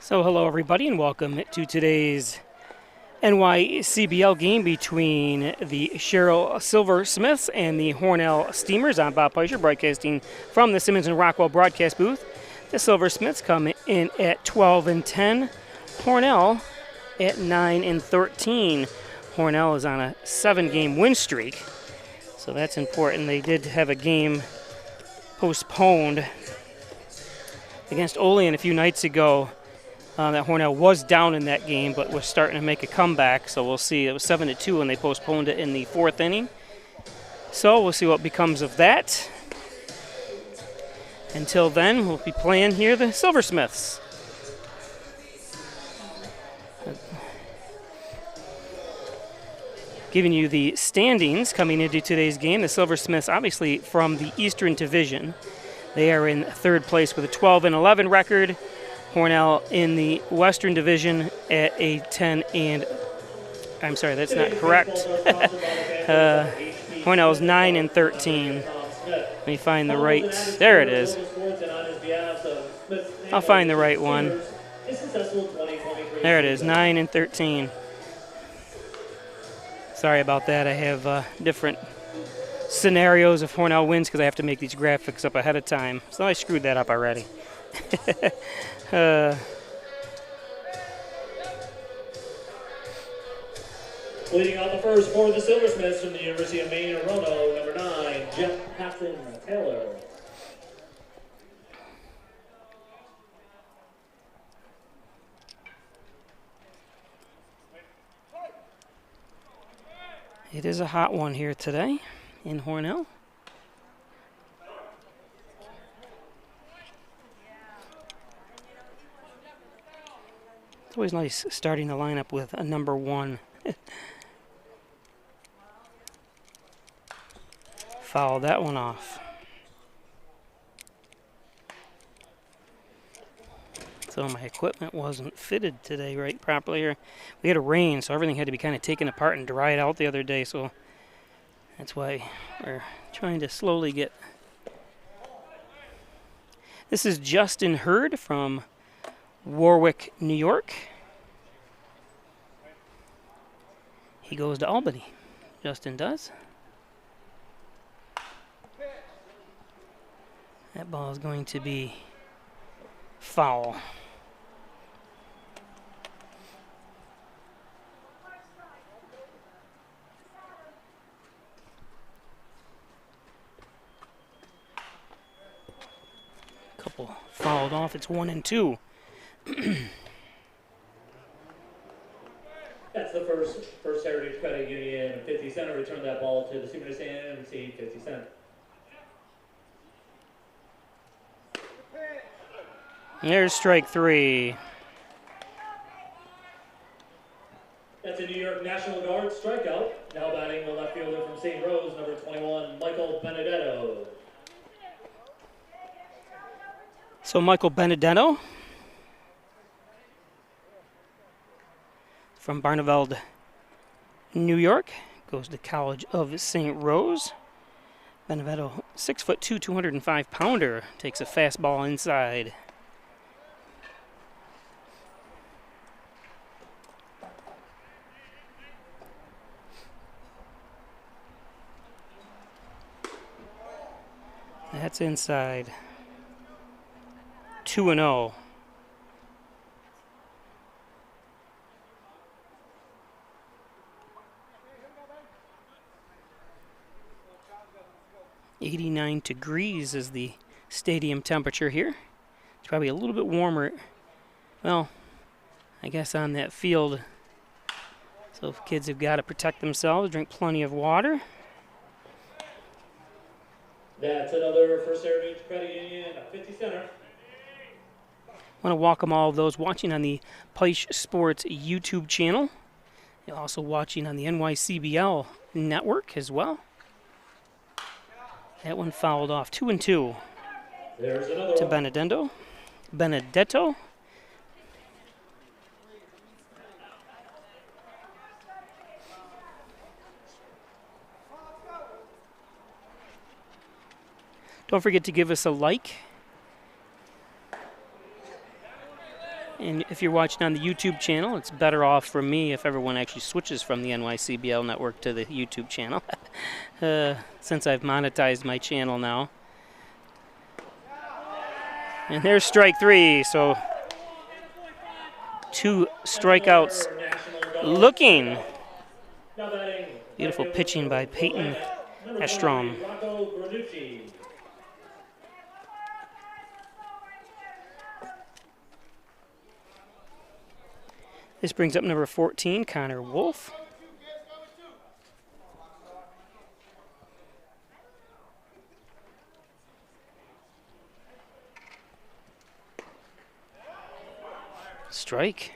So hello everybody and welcome to today's NYCBL game between the Sherrill Silversmiths and the Hornell Steamers. I'm Bob Peischer, broadcasting from the Simmons and Rockwell broadcast booth. The Silversmiths come in at 12-10. Hornell at 9-13. Hornell is on a 7-game win streak, so that's important. They did have a game postponed against Olean a few nights ago. That Hornell was down in that game, but was starting to make a comeback. So we'll see. It was 7-2, and they postponed it in the 4th inning. So we'll see what becomes of that. Until then, we'll be playing here the Silversmiths. Giving you the standings coming into today's game. The Silversmiths, obviously from the Eastern Division, they are in 3rd place with a 12-11 record. Hornell in the Western Division at a 10 and I'm sorry, that's not correct. Hornell is 9-13. Let me find the right. There it is. I'll find the right one. There it is, 9-13. Sorry about that. I have different scenarios if Hornell wins because I have to make these graphics up ahead of time. So I screwed that up already. Leading out the first for the Silversmiths from the University of Maine, Roanoke, number 9, Jeff Paxton Taylor. It is a hot one here today in Hornell. It's always nice starting the lineup with a number 1. Foul that one off. So my equipment wasn't fitted today right properly here. We had a rain, so everything had to be kind of taken apart and dried out the other day, so that's why we're trying to slowly get. This is Justin Hurd from Warwick, New York. He goes to Albany. Justin does. That ball is going to be foul. Couple fouled off. It's 1 and 2. That's the first Heritage Credit Union 50 cent. Return that ball to the Super stand and receive 50 cent. There's strike 3. That's a New York National Guard strikeout. Now batting the left fielder from St. Rose, number 21, Michael Benedetto. So Michael Benedetto from Barneveld, New York, goes to College of St. Rose. Benedetto, 6'2", 205-pounder, takes a fastball inside. That's inside. 2-0. .89 degrees is the stadium temperature here. It's probably a little bit warmer. Well, I guess on that field. So if kids have got to protect themselves, drink plenty of water. That's another First Heritage Credit Union 50 center. I want to welcome all of those watching on the Peisch Sports YouTube channel. You're also watching on the NYCBL network as well. That one fouled off. 2 and 2 to Benedetto. Don't forget to give us a like And if you're watching on the YouTube channel, it's better off for me if everyone actually switches from the NYCBL network to the YouTube channel, since I've monetized my channel now. And there's strike three, so 2 strikeouts looking. Beautiful pitching by Peyton Estrom. This brings up number 14, Connor Wolf. Strike.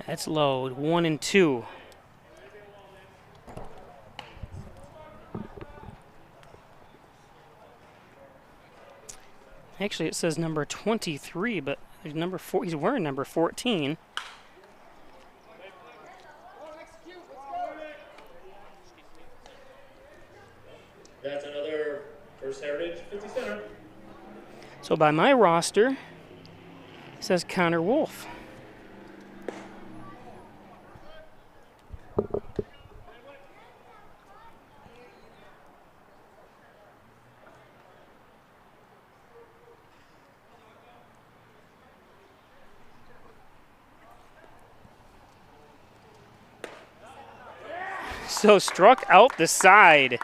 That's low, 1-2. Actually, it says number 23, but number 4. He's wearing number 14. That's another First Heritage 50 center. So by my roster, it says Connor Wolf. So struck out the side.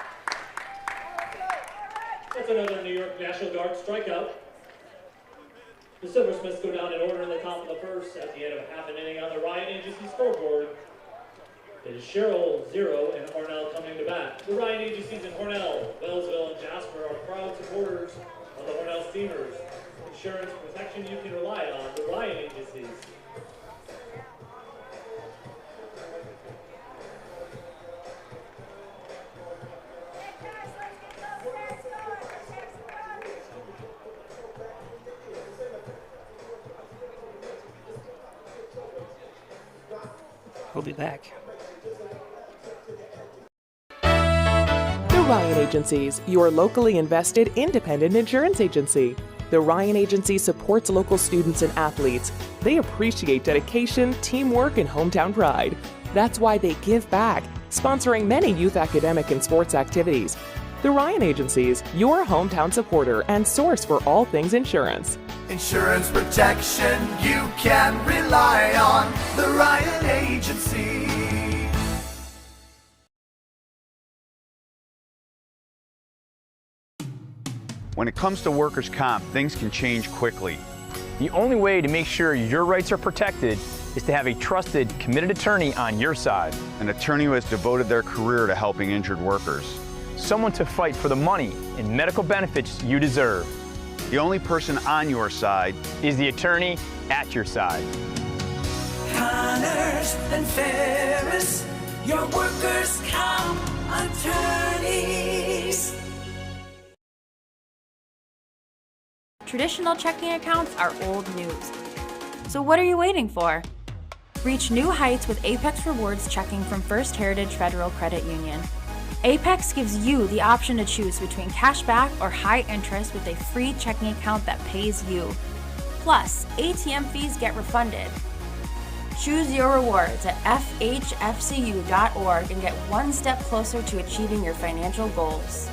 That's another New York National Guard strikeout. The Silversmiths go down in order in the top of the first at the end of half an inning on the Ryan Agency scoreboard. It is Sherrill 0 and Hornell coming to bat. The Ryan Agencies in Hornell, Wellsville, and Jasper are proud supporters of the Hornell Steamers. Insurance protection you can rely on. The Ryan Agencies. We'll be back. The Ryan Agencies, your locally invested independent insurance agency. The Ryan Agency supports local students and athletes. They appreciate dedication, teamwork, and hometown pride. That's why they give back, sponsoring many youth academic and sports activities. The Ryan Agencies, your hometown supporter and source for all things insurance. Insurance protection you can rely on. The Ryan Agency. When it comes to workers' comp, things can change quickly. The only way to make sure your rights are protected is to have a trusted, committed attorney on your side. An attorney who has devoted their career to helping injured workers. Someone to fight for the money and medical benefits you deserve. The only person on your side is the attorney at your side. Connors and Ferris, your workers' comp attorneys. Traditional checking accounts are old news. So what are you waiting for? Reach new heights with Apex Rewards checking from First Heritage Federal Credit Union. Apex gives you the option to choose between cash back or high interest with a free checking account that pays you. Plus, ATM fees get refunded. Choose your rewards at fhfcu.org and get one step closer to achieving your financial goals.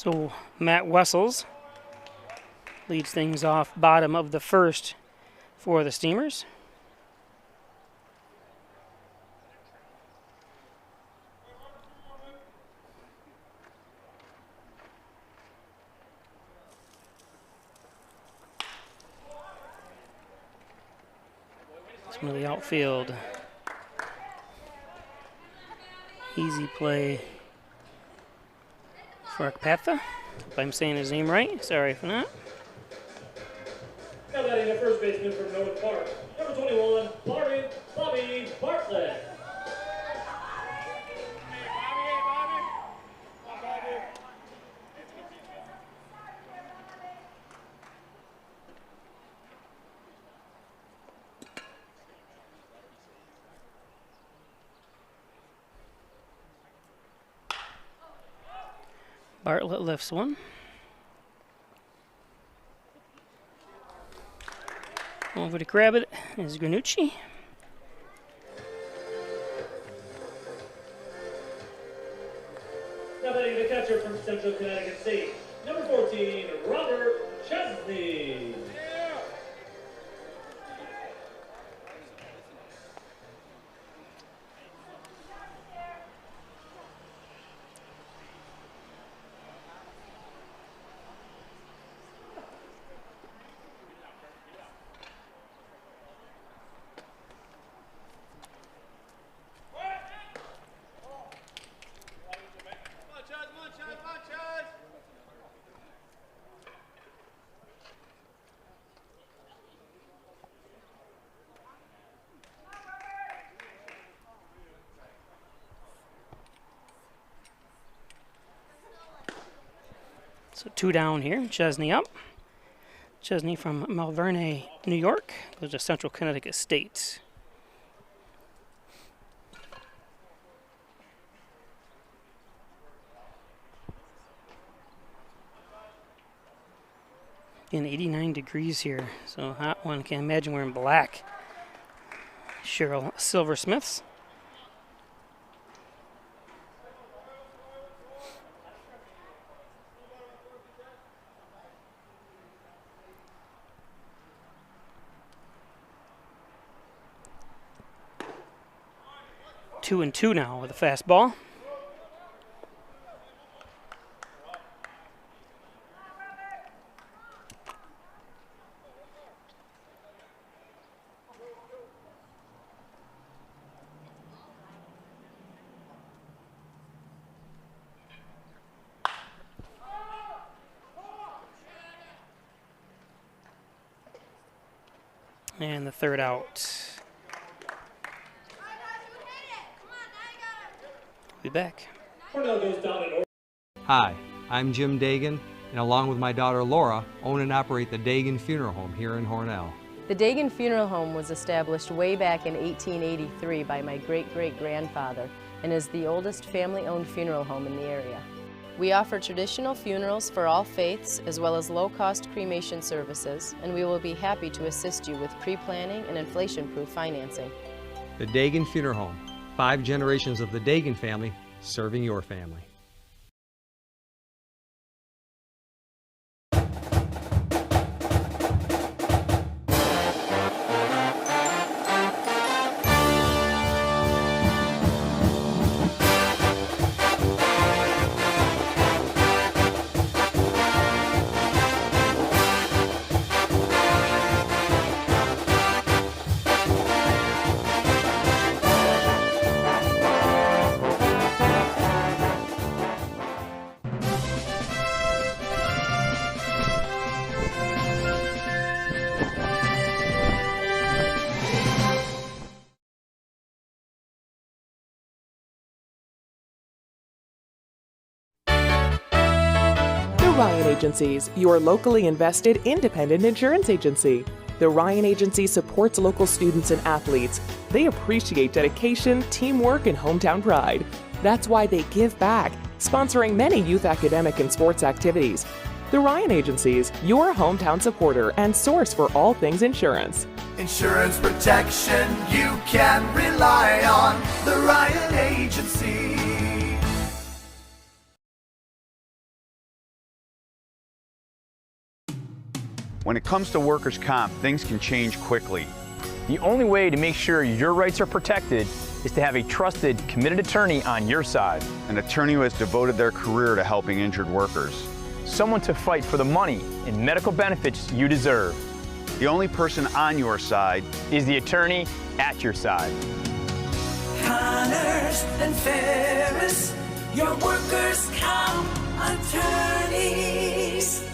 So Matt Wessels leads things off bottom of the first for the Steamers. Some of the outfield. Easy play for Akpatha, if I'm saying his name right. Sorry for that. Now batting the first baseman from North Park, number 21, Bobby Bartlett. Bartlett lifts one. Over to grab it is Granucci. Now batting the catcher from Central Connecticut State, number 14, Robert Chesney. 2 down here. Chesney up. Chesney from Malverne, New York, goes to Central Connecticut State. In 89 degrees here, so hot one. Can't imagine wearing black. Sherrill Silversmiths. Two and two now with a fastball. And the third out. Be back. Hornell goes down in order. Hi, I'm Jim Dagan, and along with my daughter Laura, own and operate the Dagan Funeral Home here in Hornell. The Dagan Funeral Home was established way back in 1883 by my great-great-grandfather and is the oldest family-owned funeral home in the area. We offer traditional funerals for all faiths as well as low-cost cremation services, and we will be happy to assist you with pre-planning and inflation-proof financing. The Dagan Funeral Home, 5 generations of the Dagan family serving your family. Ryan Agencies, your locally invested independent insurance agency. The Ryan Agency supports local students and athletes. They appreciate dedication, teamwork, and hometown pride. That's why they give back, sponsoring many youth academic and sports activities. The Ryan Agencies, your hometown supporter and source for all things insurance. Insurance protection you can rely on. The Ryan Agency. When it comes to workers' comp, things can change quickly. The only way to make sure your rights are protected is to have a trusted, committed attorney on your side. An attorney who has devoted their career to helping injured workers. Someone to fight for the money and medical benefits you deserve. The only person on your side is the attorney at your side. Connors and Ferris, your workers' comp attorneys.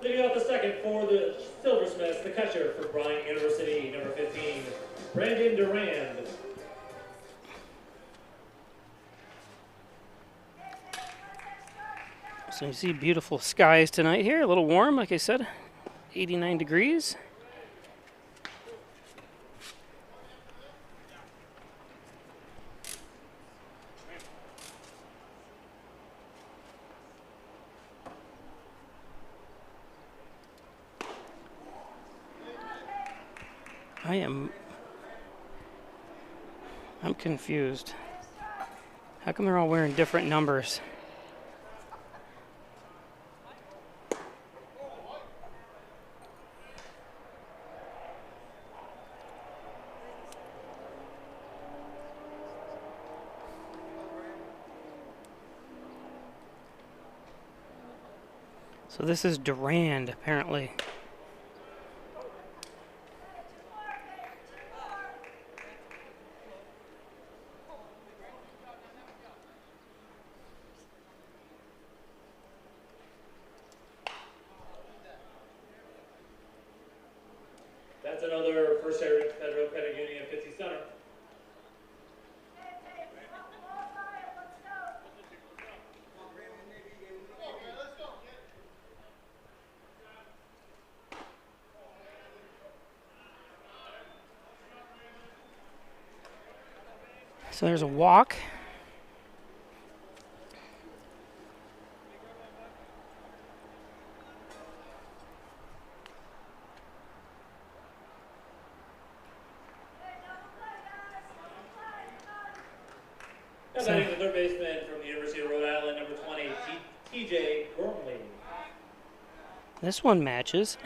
Leading off the second for the Silversmiths, the catcher for Bryant University, number 15, Brandon Durand. So you see beautiful skies tonight here, a little warm, like I said, 89 degrees. I'm confused. How come they're all wearing different numbers? So this is Durand, apparently. That's another First Heritage Federal Credit Union 50 center. So there's a walk. Batting the third baseman from the University of Rhode Island, number 20, TJ Gormley. This one matches.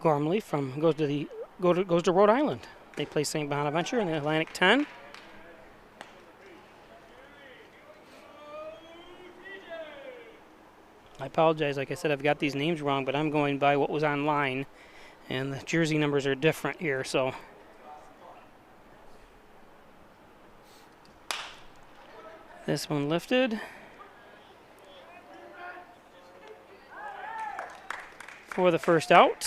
Gormley goes to Rhode Island. They play St. Bonaventure in the Atlantic 10. I apologize. Like I said, I've got these names wrong, but I'm going by what was online, and the jersey numbers are different here. So this one lifted for the first out.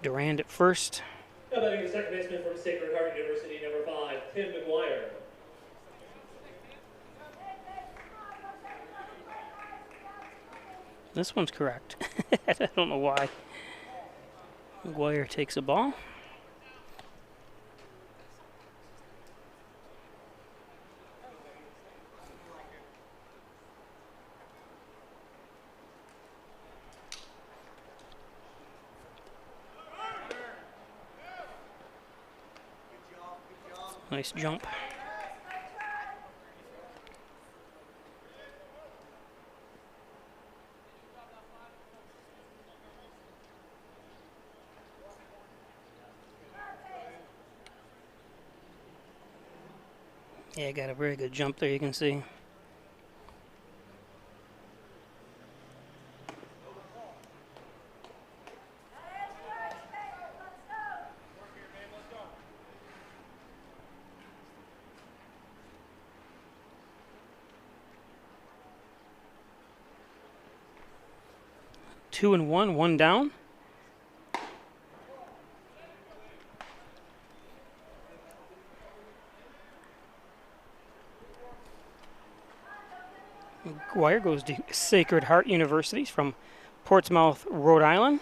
Durand at first. Now batting the second baseman from Sacred Heart University, number 5, Tim McGuire. This one's correct. I don't know why. McGuire takes a ball. Nice jump. Yeah, got a very good jump there, you can see. Two and one down. McGuire goes to Sacred Heart University from Portsmouth, Rhode Island.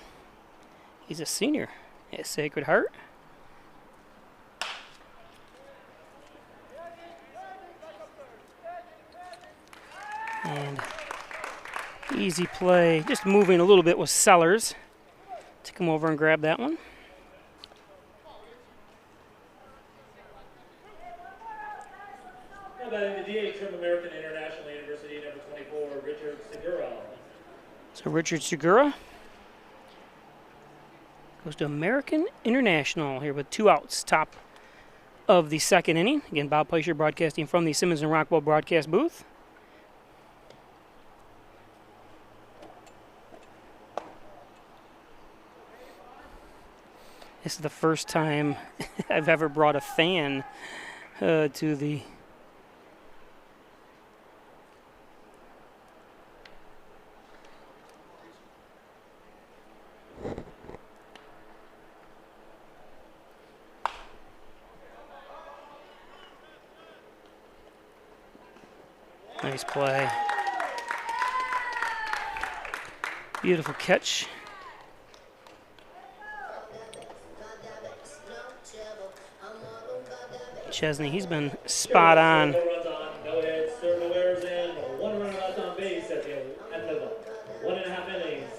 He's a senior at Sacred Heart. And easy play, just moving a little bit with Sellers to come over and grab that one. Now batting the DH from American International University, number 24, Richard Segura. So Richard Segura goes to American International here with 2 outs, top of the 2nd inning. Again, Bob Peischer broadcasting from the Simmons and Rockwell broadcast booth. This is the first time I've ever brought a fan to the nice play. Beautiful catch. Chesney, he's been spot on. No hits, no errors, and 1 run left on base at the end of 1.5 innings.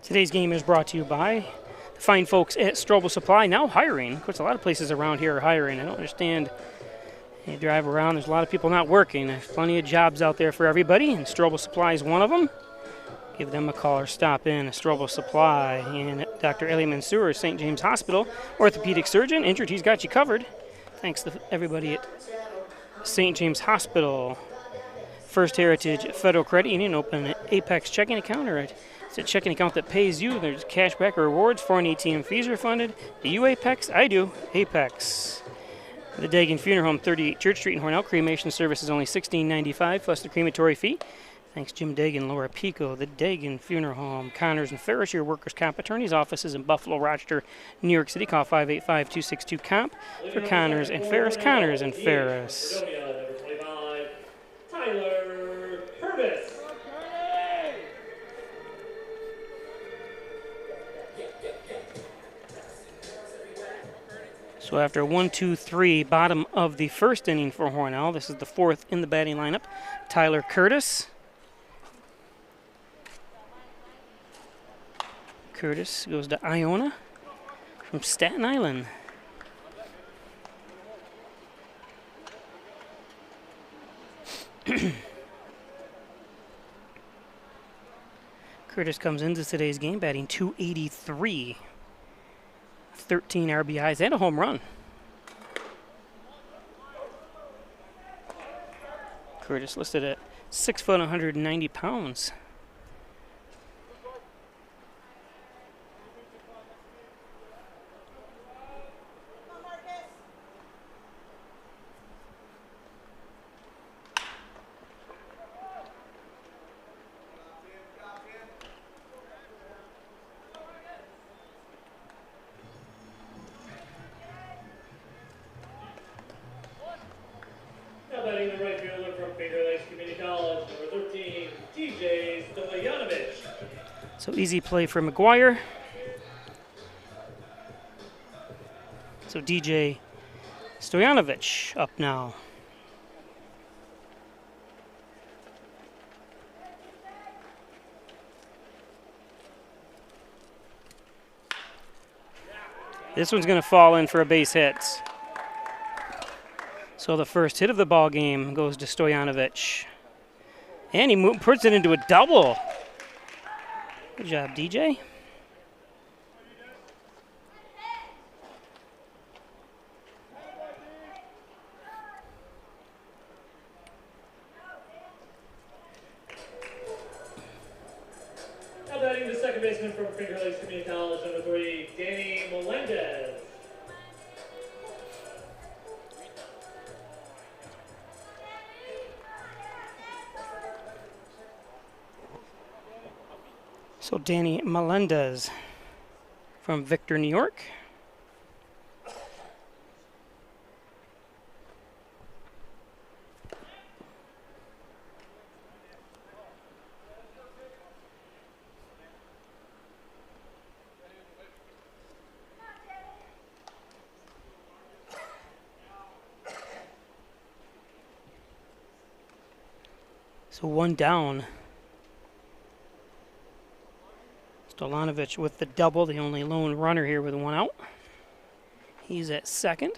Today's game is brought to you by the fine folks at Strobel Supply, now hiring. Of course, a lot of places around here are hiring. I don't understand. You drive around, there's a lot of people not working. There's plenty of jobs out there for everybody, and Strobel Supply is one of them. Give them a call or stop in at Strobel Supply. And Dr. Ellie Mansour, St. James Hospital, orthopedic surgeon. Injured, he's got you covered. Thanks to everybody at St. James Hospital. First Heritage Federal Credit Union, open an Apex checking account, or it's a checking account that pays you. There's cash back or rewards. Foreign ATM fees are funded. Do you Apex? I do. Apex. The Dagan Funeral Home, 38 Church Street in Hornell. Cremation service is only $16.95 plus the crematory fee. Thanks, Jim Dagan, Laura Pico. The Dagan Funeral Home. Connors and Ferris, your workers' comp attorneys' offices in Buffalo, Rochester, New York City. Call 585-262-COMP for Connors and Ferris. Connors and Ferris. Number 25, Tyler Purvis. So after 1-2-3, bottom of the 1st inning for Hornell. This is the 4th in the batting lineup. Tyler Curtis. Curtis goes to Iona from Staten Island. Curtis comes into today's game batting .283. 13 RBIs and a home run. Curtis listed at 6 foot, 190 pounds. Now batting the right fielder from Finger Lakes Community College, So easy play for McGuire. So DJ Stojanovic up now. This one's going to fall in for a base hit. So the first hit of the ball game goes to Stojanovic. And he puts it into a double. Good job, DJ. Now batting the second baseman from Finger Lakes Community College, number 3, Danny Melendez. So Danny Melendez from Victor, New York. So one down. Stojanovic with the double, the only lone runner here with one out. He's at second.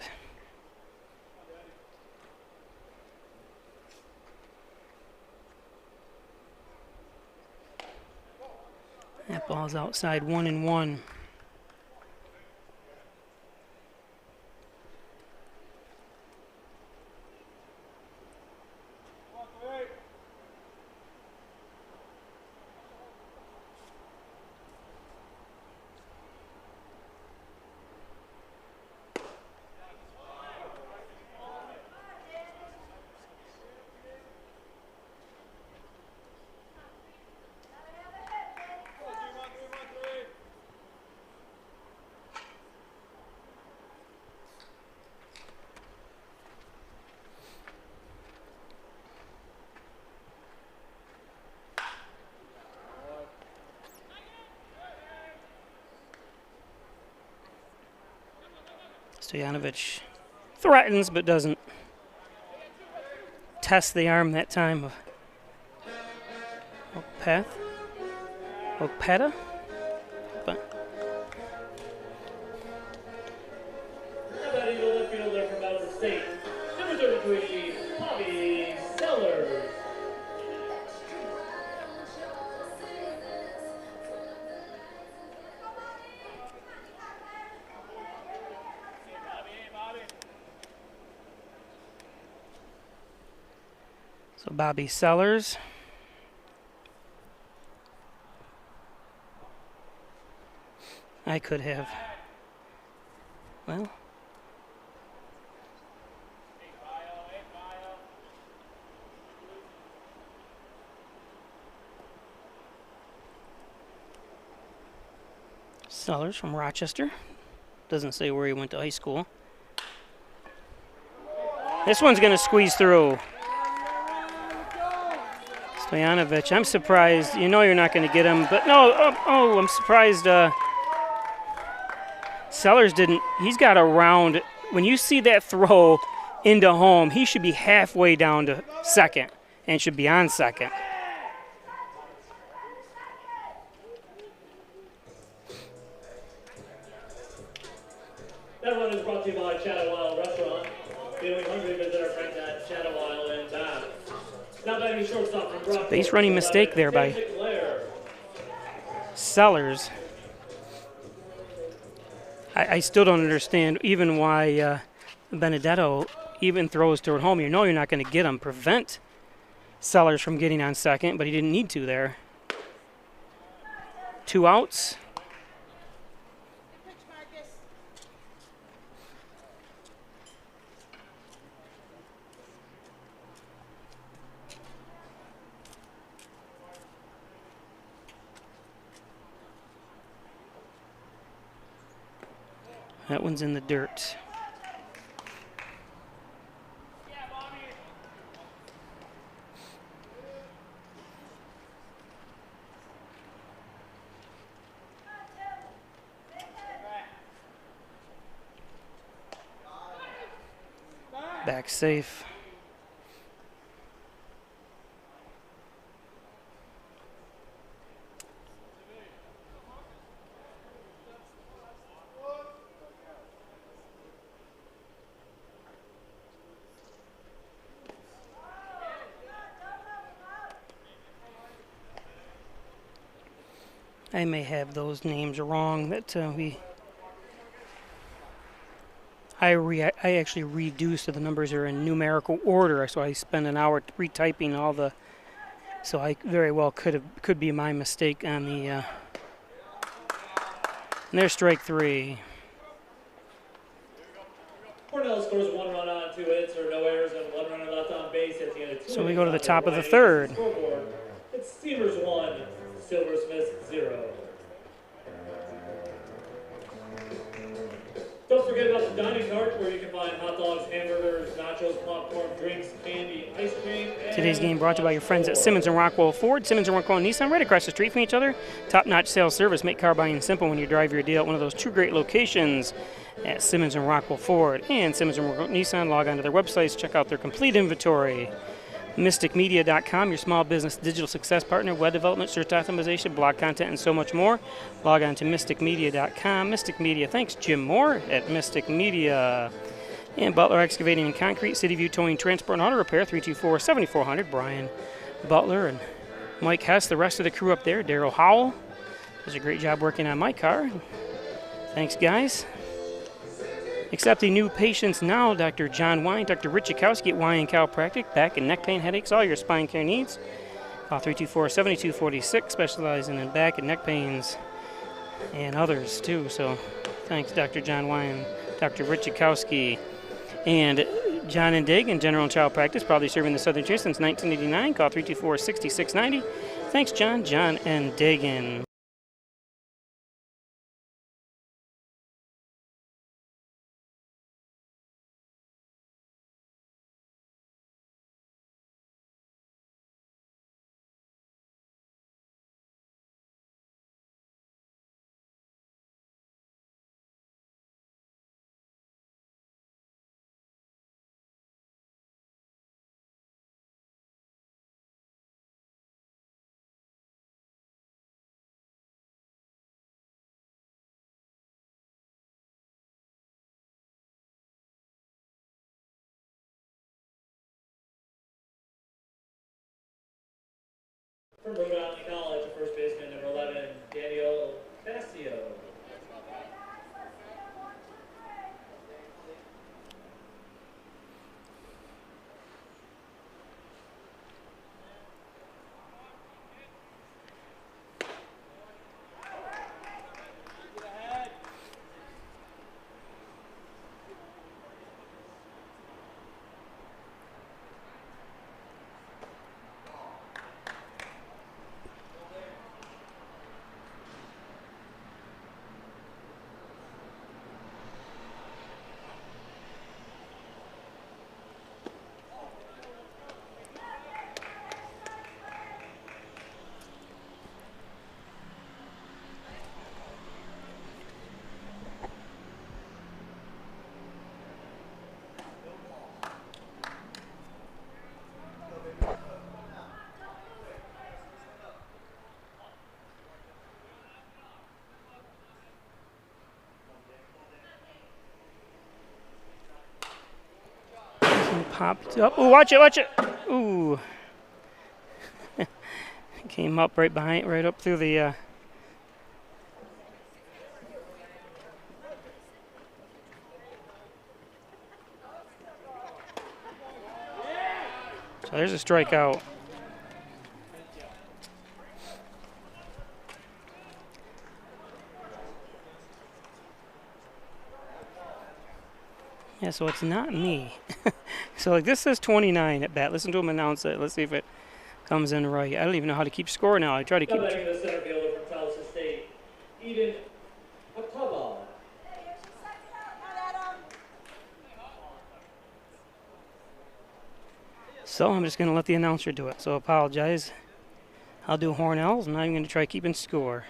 That ball's outside 1-1. Stojanovic threatens but doesn't test the arm that time of Okpeta. But Now batting the left fielder from out of state, number 33, Bobby Sellers. so Bobby Sellers. I could have. Well. Sellers from Rochester. Doesn't say where he went to high school. This one's going to squeeze through. Stojanovic, I'm surprised. You know you're not going to get him, but no. Oh, I'm surprised. Sellers didn't. He's got a round. When you see that throw into home, he should be halfway down to second and should be on second. That run is brought to you by Chatawile Restaurant. Feeling hungry, visit our friends at Chatawile and Bath. Now batting shortstop from Brockport. Base running mistake there by Sellers. I still don't understand even why Benedetto even throws toward home. You know you're not going to get him. Prevent Sellers from getting on second, but he didn't need to there. 2 outs. That one's in the dirt. Back safe. I may have those names wrong that I actually reduced so the numbers are in numerical order, so I spend an hour retyping all the, so I very well could be my mistake on the and there's strike 3. Hornell scores 1 run on, 2 hits, or no errors, and 1 runner left on base at the end of 2 So we go to the innings top on of the Ryan third. Agency scoreboard. It's Steamers 1, Silversmiths 0. Don't forget about the dining cart where you can find hot dogs, hamburgers, nachos, popcorn, drinks, candy, ice cream. Today's game brought to you by your friends at Simmons and Rockwell Ford. Simmons and Rockwell Nissan, right across the street from each other. Top-notch sales service. Make car buying simple when you drive your deal at one of those 2 great locations at Simmons and Rockwell Ford. And Simmons and Rockwell Nissan, log on to their websites, check out their complete inventory. MysticMedia.com, your small business digital success partner, web development, search optimization, blog content, and so much more. Log on to MysticMedia.com. Mystic Media, thanks Jim Moore at Mystic Media. And Butler Excavating and Concrete, City View Towing, Transport, and Auto Repair, 324-7400. Brian Butler and Mike Hess, the rest of the crew up there. Daryl Howell does a great job working on my car. Thanks, guys. Accepting new patients now, Dr. John Wine, Dr. Rich Jakowski at Wine Chiropractic, back and neck pain, headaches, all your spine care needs. Call 324-7246, specializing in back and neck pains and others too. So thanks, Dr. John Wine, Dr. Rich Jakowski, and John and Dig in General and Child Practice, probably serving the Southern Tier since 1989. Call 324-6690. Thanks, John and Dagan. From Rhode Island College, first baseman number 11, Daniel Casio. Popped up. Oh, watch it. Ooh. Came up right behind, right up through the. So there's a strikeout. Yeah, so it's not me. So like this says 29 at bat. Listen to him announce it. Let's see if it comes in right. I don't even know how to keep score now. I try to keep. Coming back in the center fielder from Towson State, Eden Ataba. So I'm just going to let the announcer do it. So apologize. I'll do Hornells. I'm not even going to try keeping score.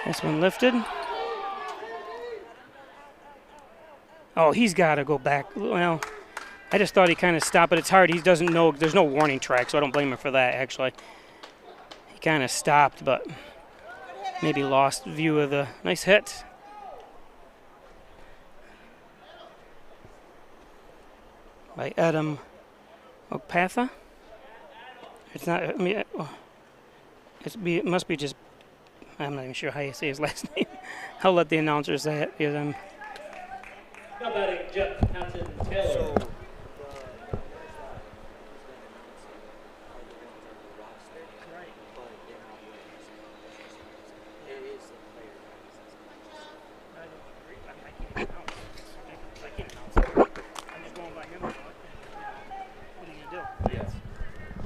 This one lifted. Oh, he's got to go back. Well, I just thought he kind of stopped, but it's hard. He doesn't know. There's no warning track, so I don't blame him for that, actually. He kind of stopped, but maybe lost view of the nice hit. By Adam Okpatha. It's not, I mean, it must be just, I'm not even sure how you say his last name. I'll let the announcer say it because I'm. Now batting Jeff Patton Taylor.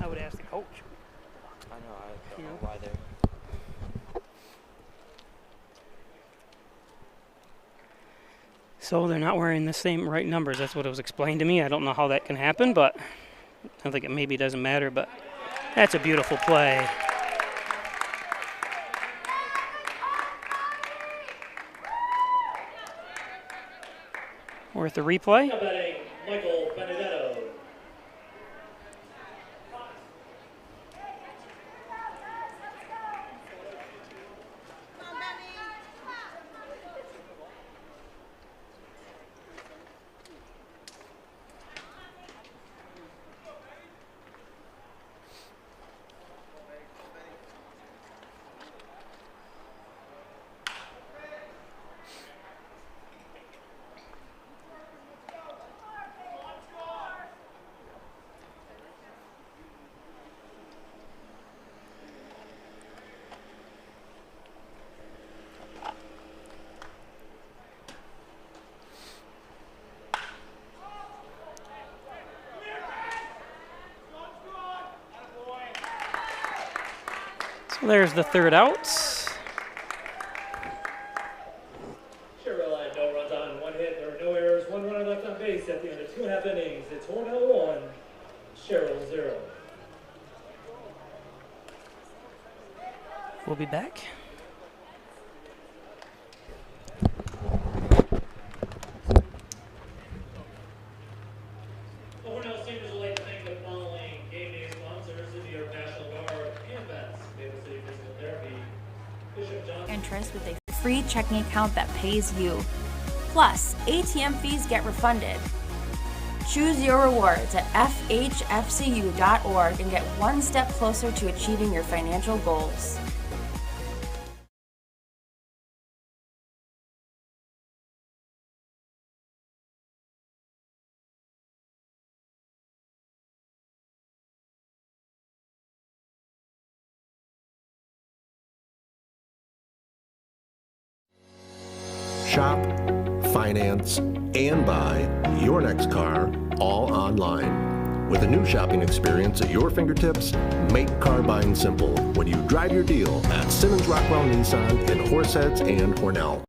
I would ask the coach. I know, I don't know why they're... So they're not wearing the same right numbers. That's what it was explained to me. I don't know how that can happen, but I think it maybe doesn't matter, but that's a beautiful play. Worth a replay. Now batting Michael Benedetto. So there's the third out. Sherrill had no runs on, 1 hit, there were no errors, 1 runner left on base at the end of 2.5 innings. It's Hornell 1, Sherrill 0. We'll be back. The Hornell Steamers would like to thank the following game day sponsors: the New York National Guard, and Vets, Maple City Physical Therapy, Bishop John. Interest with a free checking account that pays you. Plus, ATM fees get refunded. Choose your rewards at FHFCU.org and get one step closer to achieving your financial goals. Shop, finance, and buy your next car all online. With a new shopping experience at your fingertips, make car buying simple when you drive your deal at Simmons Rockwell Nissan in Horseheads and Hornell.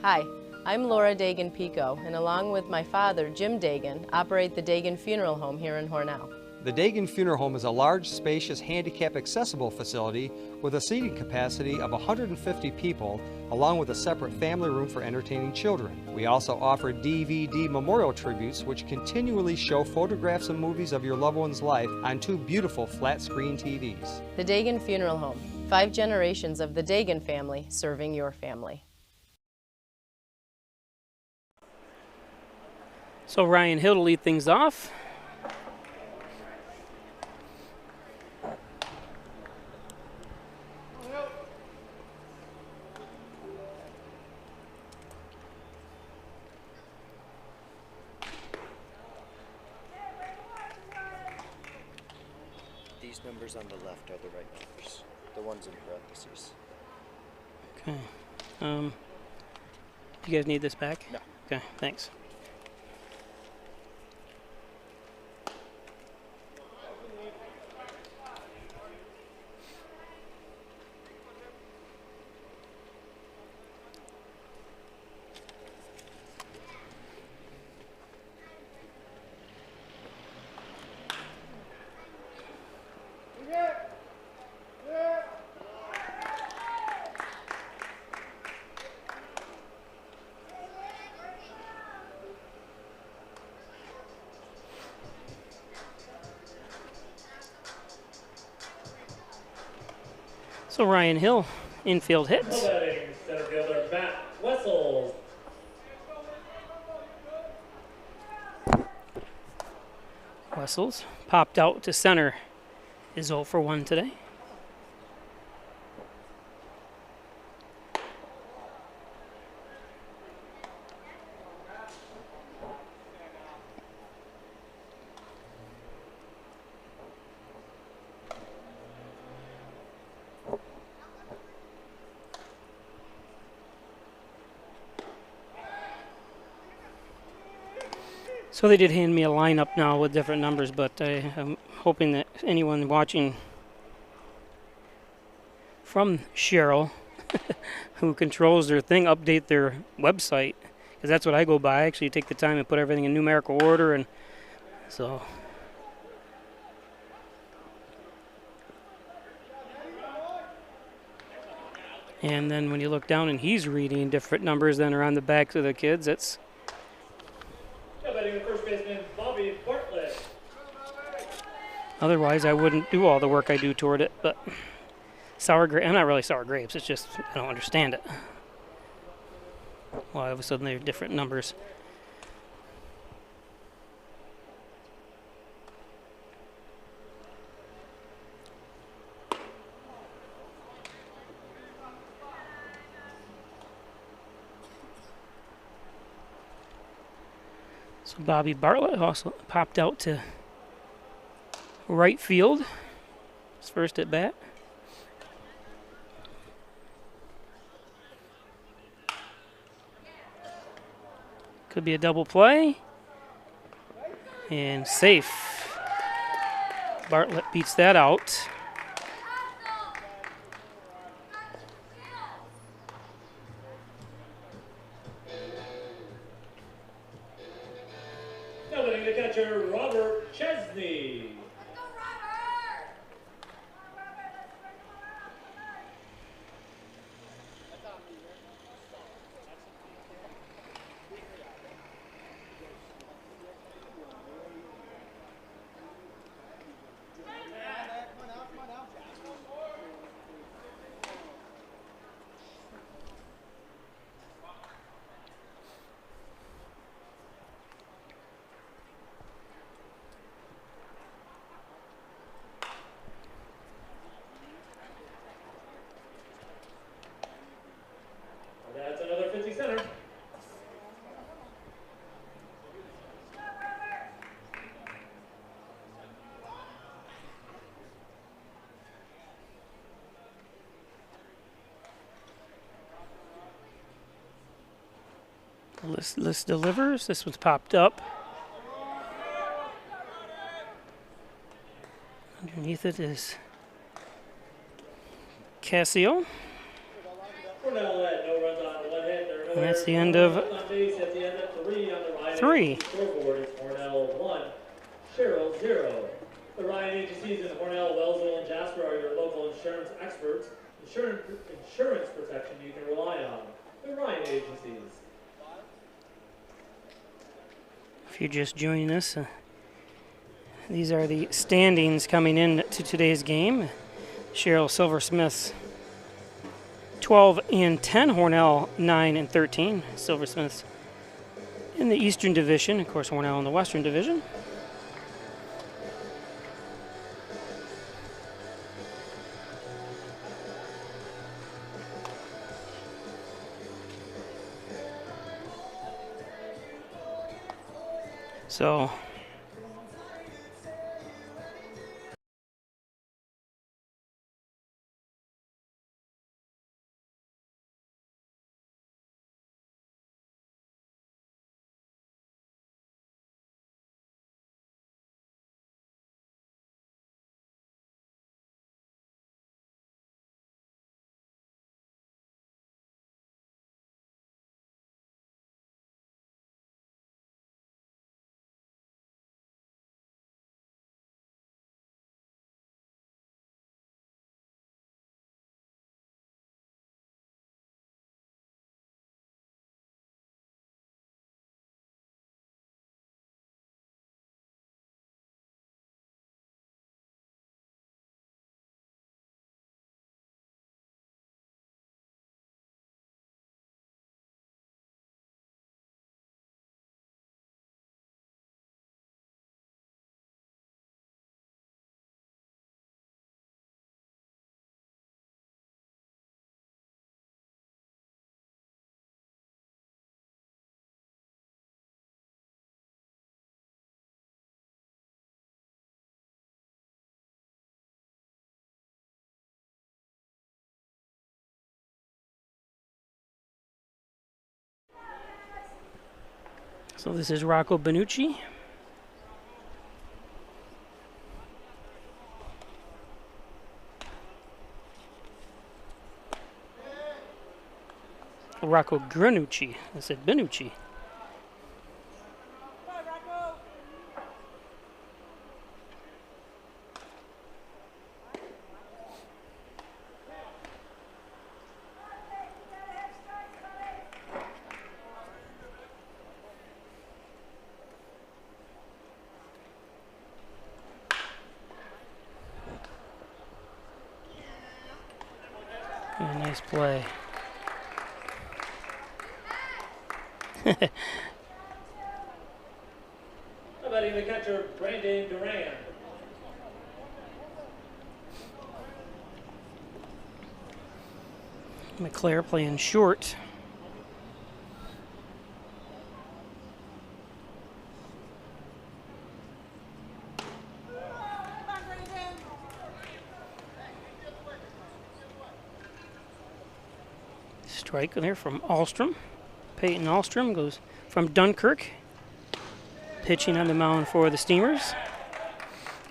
Hi, I'm Laura Dagan-Pico, and along with my father, Jim Dagan, operate the Dagan Funeral Home here in Hornell. The Dagan Funeral Home is a large, spacious, handicap-accessible facility with a seating capacity of 150 people, along with a separate family room for entertaining children. We also offer DVD memorial tributes, which continually show photographs and movies of your loved one's life on 2 beautiful flat-screen TVs. The Dagan Funeral Home, 5 generations of the Dagan family serving your family. So Ryan Hill to lead things off. These numbers on the left are the right numbers. The ones in parentheses. Okay. You guys need this back? No. Okay, thanks. So Ryan Hill, infield hit. Now batting center fielder Matt Wessels. Wessels popped out to center. Is 0 for 1 today. So they did hand me a lineup now with different numbers, but I'm hoping that anyone watching from Sherrill who controls their thing update their website, because that's what I go by. I actually take the time and put everything in numerical order, and so and then when you look down and he's reading different numbers than are on the backs of the kids, it's Now batting the first baseman Bobby Bartlett. otherwise I wouldn't do all the work I do toward it. But sour grapes, I'm not really sour grapes, it's just I don't understand it. Why all of a sudden they're different numbers. So Bobby Bartlett also popped out to right field. His first at bat. Could be a double play. And safe. Bartlett beats that out. Now batting the catcher Robert Chesney. That's another 50 center. List delivers. This one's popped up. Underneath it is Casio. Hornell had no runs on, 1 hit. There are no And that's errors, the end no of runs on base at the end of 3 on the Ryan 3. Agency scoreboard. It's Hornell 1, Sherrill 0. The Ryan agencies in Hornell, Wellsville, and Jasper are your local insurance experts. Insurance protection you can rely on. The Ryan agencies. If you're just joining us, these are the standings coming in to today's game. Sherrill Silversmiths 12 and 10, Hornell 9 and 13. Silversmiths in the Eastern Division, of course Hornell in the Western Division. So So this is Rocco Benucci. Rocco Granucci. I said Benucci. Oh, nice play. How about the catcher, Brandon Duran? McClare playing short. Strike there from Alstrom. Peyton Alstrom goes from Dunkirk. Pitching on the mound for the Steamers.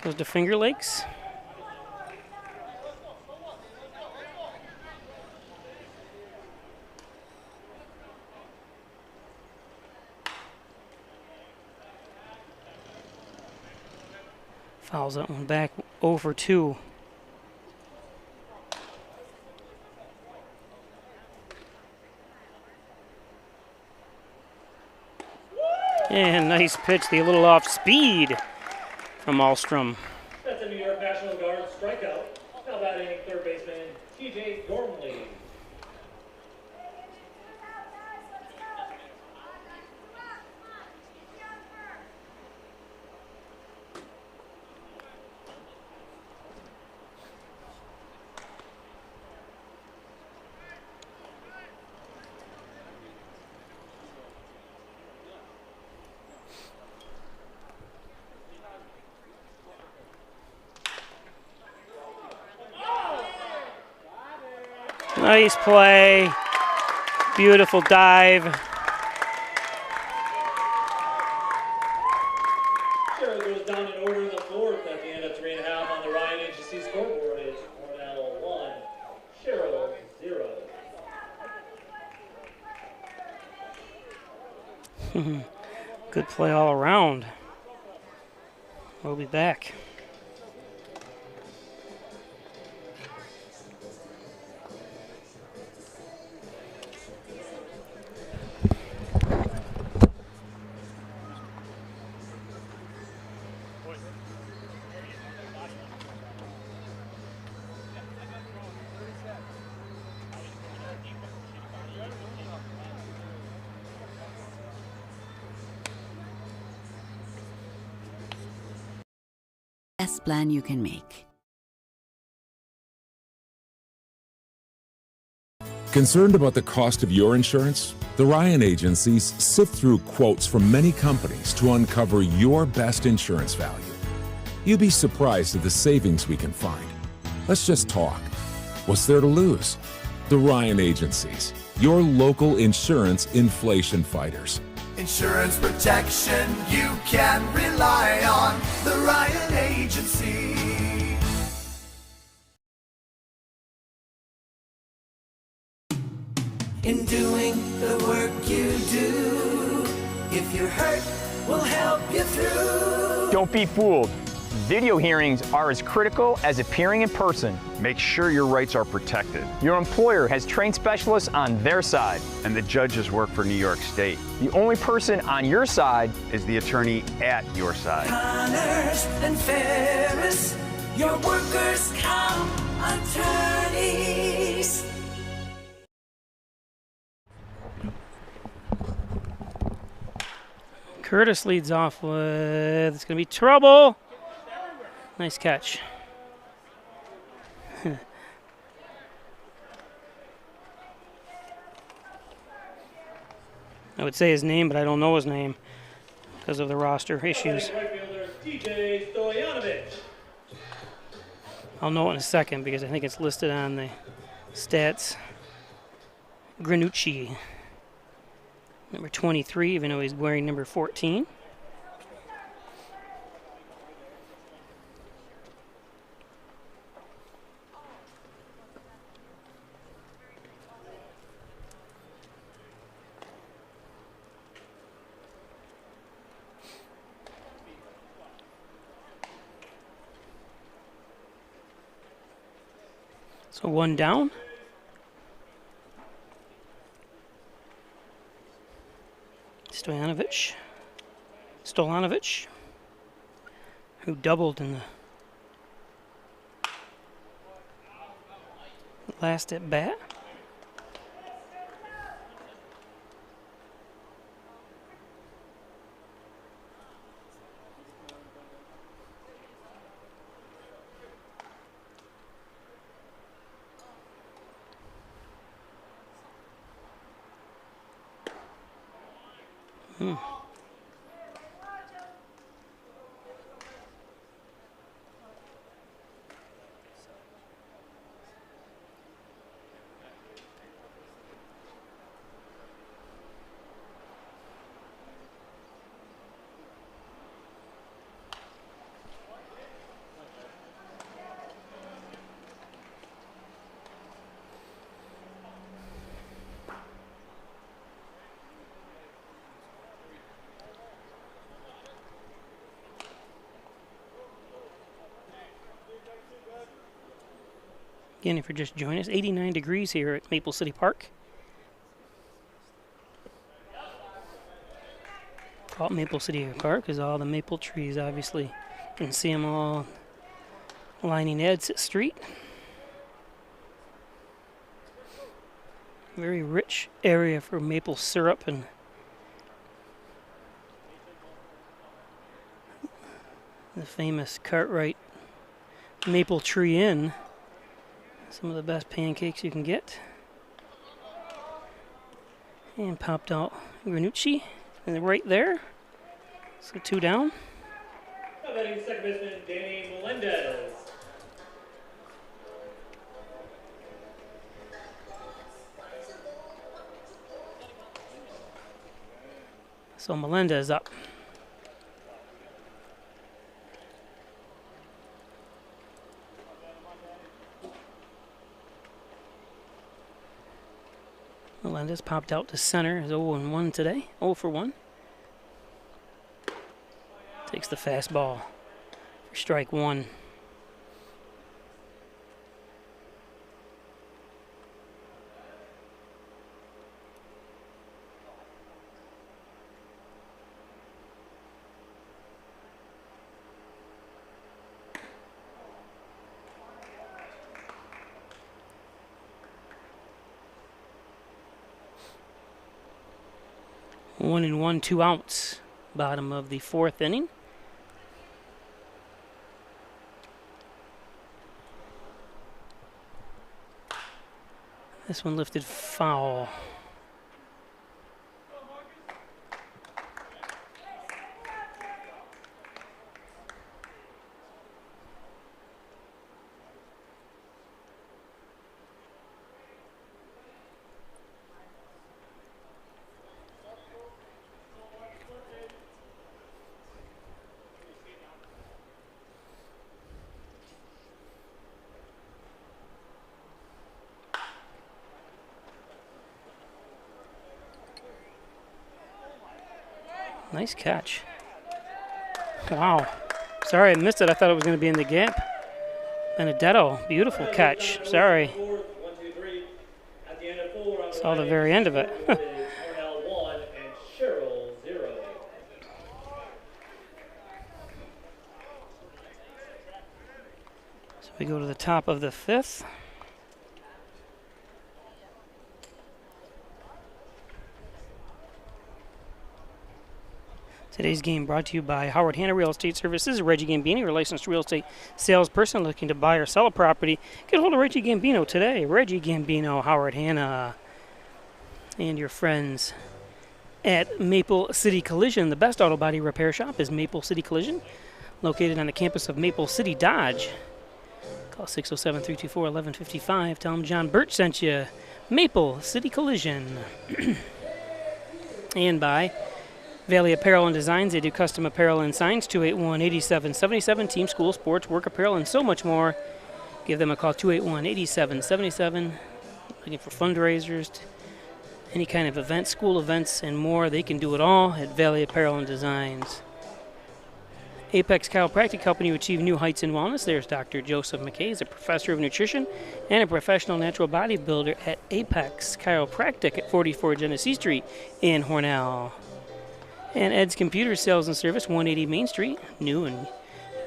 Goes to Finger Lakes. Fouls that one back, 0 for 2. And nice pitch, a little off speed from Alstrom. That's a New York National Guard strikeout. Now batting third baseman, TJ Gormley. Nice play. Beautiful dive. Sherrill goes down in order of the fourth at the end of 3.5 on the Ryan Agency scoreboard. It's Hornell 1, Sherrill 0. Good play all around. We'll be back. Best plan you can make. Concerned about the cost of your insurance? The Ryan agencies sift through quotes from many companies to uncover your best insurance value. You'd be surprised at the savings we can find. Let's just talk. What's there to lose? The Ryan agencies, your local insurance inflation fighters. Insurance protection you can rely on. The Ryan Agency. In doing the work you do, if you're hurt, we'll help you through. Don't be fooled. Video hearings are as critical as appearing in person. Make sure your rights are protected. Your employer has trained specialists on their side. And the judges work for New York State. The only person on your side is the attorney at your side. Connors and Ferris, your workers' comp attorneys. Curtis leads off with, it's going to be trouble. Nice catch. I would say his name, but I don't know his name because of the roster issues. I'll know it in a second because I think it's listed on the stats. Granucci. Number 23, even though he's wearing number 14. So one down. Stolanovic, who doubled in the last at bat. Again, if you're just joining us, 89 degrees here at Maple City Park. Call it Maple City Park because all the maple trees, obviously, you can see them all lining Exit Street. Very rich area for maple syrup and the famous Cartwright Maple Tree Inn. Some of the best pancakes you can get. And popped out Granucci and right there. So two down. Now batting second baseman Danny Melendez. So Melendez up. Melendez popped out to center. Is 0-1 today. 0 for 1. Takes the fastball for strike one. One and 1, 2 outs. Bottom of the fourth inning. This one lifted foul. Nice catch. Wow. Sorry, I missed it. I thought it was going to be in the gap. Benedetto, beautiful catch. Sorry. Saw the very end of it. Hornell 1 and Sherrill 0. So we go to the top of the fifth. Today's game brought to you by Howard Hanna Real Estate Services. Reggie Gambino, your licensed real estate salesperson looking to buy or sell a property. Get a hold of Reggie Gambino today. Reggie Gambino, Howard Hanna, and your friends at Maple City Collision. The best auto body repair shop is Maple City Collision, located on the campus of Maple City Dodge. Call 607-324-1155. Tell them John Birch sent you. Maple City Collision. and by Valley Apparel and Designs. They do custom apparel and signs. 281-8777. Team, school, sports, work apparel, and so much more. Give them a call. 281-8777. Looking for fundraisers, any kind of events, school events, and more. They can do it all at Valley Apparel and Designs. Apex Chiropractic, helping you achieve new heights in wellness. There's Dr. Joseph McKay. He's a professor of nutrition and a professional natural bodybuilder at Apex Chiropractic at 44 Genesee Street in Hornell. And Ed's Computer Sales and Service, 180 Main Street, new and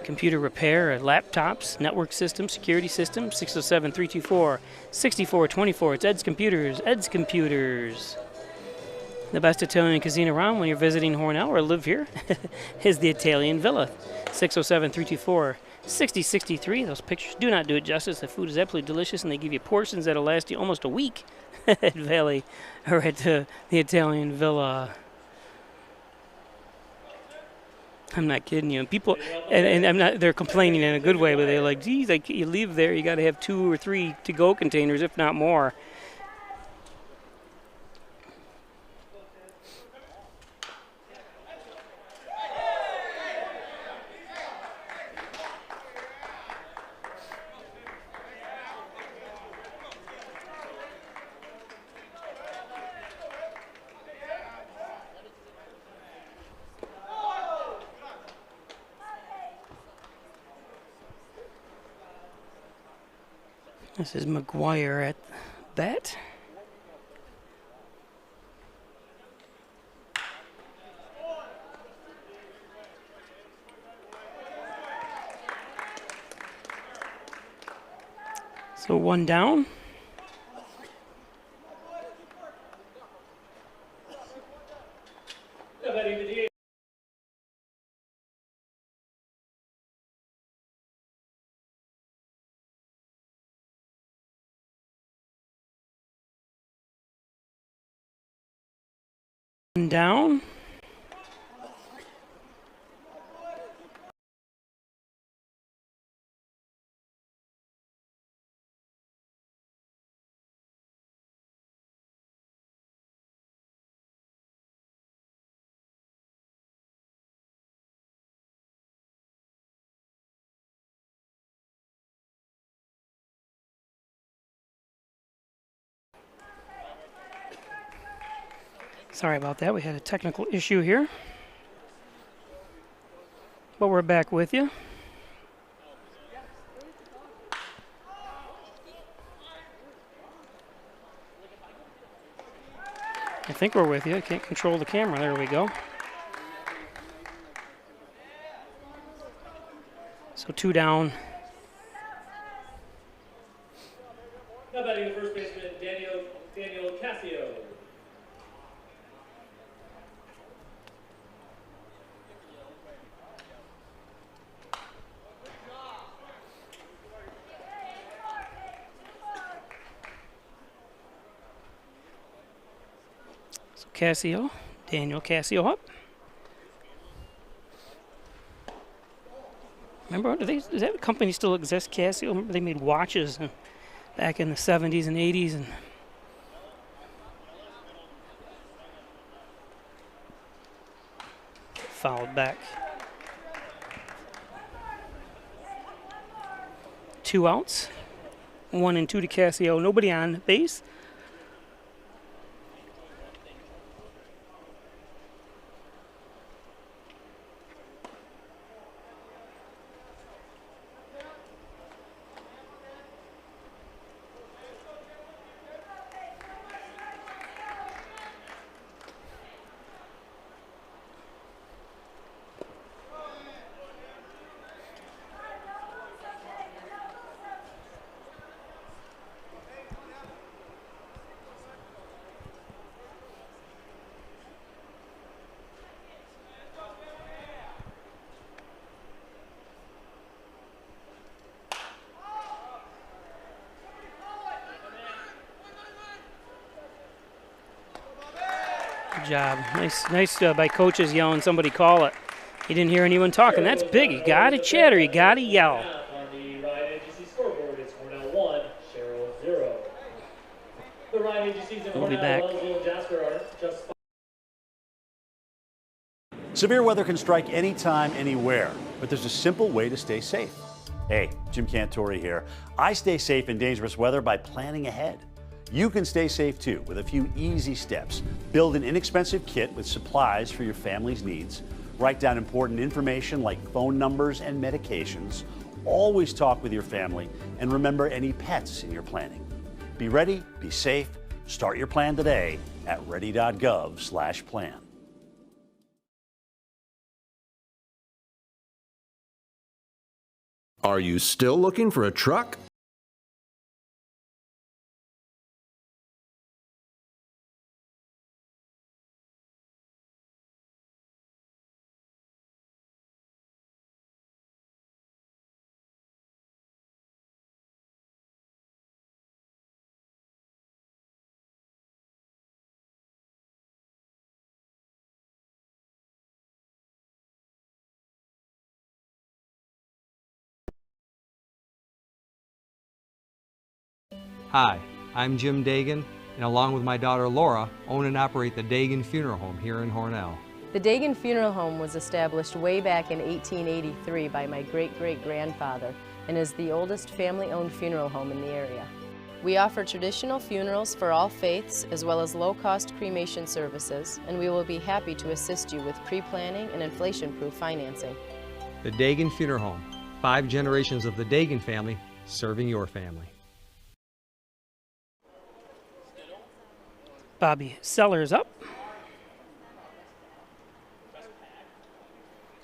computer repair, laptops, network systems, security systems, 607-324-6424. It's Ed's Computers. Ed's Computers. The best Italian cuisine around when you're visiting Hornell or live here is the Italian Villa. 607-324-6063. Those pictures do not do it justice. The food is absolutely delicious, and they give you portions that'll last you almost a week at Valley or at the Italian Villa. I'm not kidding you. And people, and I'm not, they're complaining in a good way, but they're like, geez, you leave there, you got to have 2 or 3 to-go containers, if not more. This is McGuire at bat. So 1 down. Down. Sorry about that. We had a technical issue here. But we're back with you. I think we're with you. I can't control the camera. There we go. So 2 down. Now batting the first baseman, Daniel Casio. Casio, Daniel Casio up. Remember, does that company still exist, Casio? Remember they made watches back in the 70s and 80s. And fouled back. 2 outs. 1 and 2 to Casio. Nobody on base. Good job. Nice by coaches yelling, somebody call it. You didn't hear anyone talking. That's big. You got to chatter. You got to yell. On the Ryan Agency scoreboard, it's Hornell 1, Sherrill 0. The Ryan Agencies in We'll be Hornell, back. Wellsville, and Jasper are just Severe weather can strike anytime, anywhere, but there's a simple way to stay safe. Hey, Jim Cantore here. I stay safe in dangerous weather by planning ahead. You can stay safe too with a few easy steps. Build an inexpensive kit with supplies for your family's needs. Write down important information like phone numbers and medications. Always talk with your family and remember any pets in your planning. Be ready, be safe. Start your plan today at ready.gov/plan. Are you still looking for a truck? Hi, I'm Jim Dagan, and along with my daughter Laura, own and operate the Dagan Funeral Home here in Hornell. The Dagan Funeral Home was established way back in 1883 by my great-great-grandfather and is the oldest family-owned funeral home in the area. We offer traditional funerals for all faiths as well as low-cost cremation services, and we will be happy to assist you with pre-planning and inflation-proof financing. The Dagan Funeral Home, 5 generations of the Dagan family serving your family. Bobby Sellers up.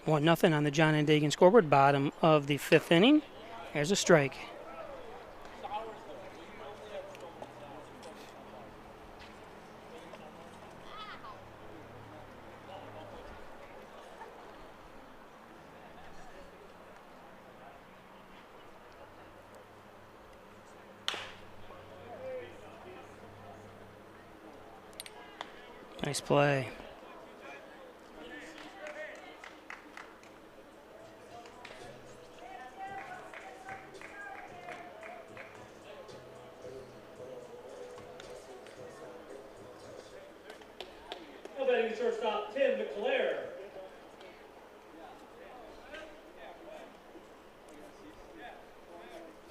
1-0 on the John and Dagan scoreboard, bottom of the 5th inning. There's a strike. Nice play. Now batting shortstop Tim McClare.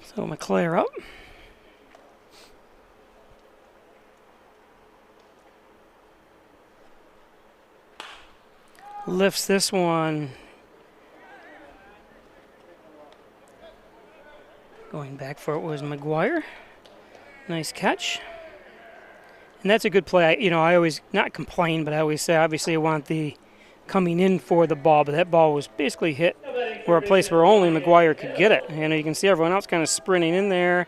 So McClare up. Lifts this one. Going back for it was McGuire. Nice catch. And that's a good play. I always not complain, but I always say, obviously, I want the coming in for the ball, but that ball was basically hit where a place where only McGuire could get it. You can see everyone else kind of sprinting in there,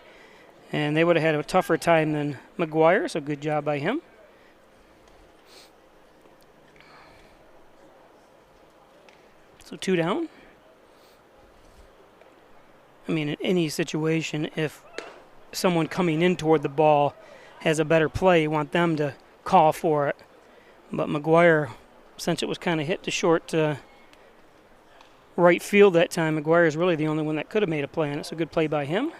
and they would have had a tougher time than McGuire, so good job by him. So 2 down. In any situation, if someone coming in toward the ball has a better play, you want them to call for it. But McGuire, since it was kind of hit to short right field that time, McGuire is really the only one that could have made a play on it. So good play by him.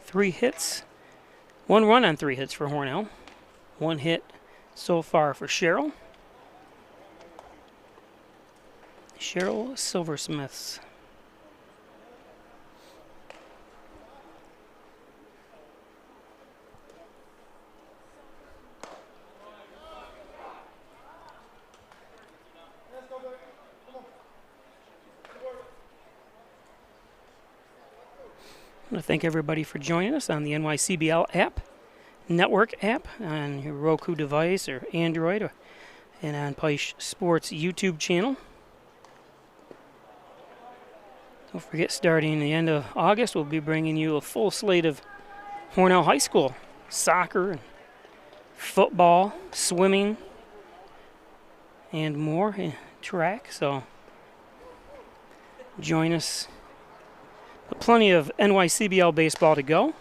Three hits. 1 run on 3 hits for Hornell. 1 hit so far for Sherrill. Sherrill Silversmiths. I want to thank everybody for joining us on the NYCBL app, network app, on your Roku device or Android, and on Peisch Sports YouTube channel. Don't forget, starting the end of August, we'll be bringing you a full slate of Hornell High School soccer, football, swimming, and more, track. So join us. But plenty of NYCBL baseball to go.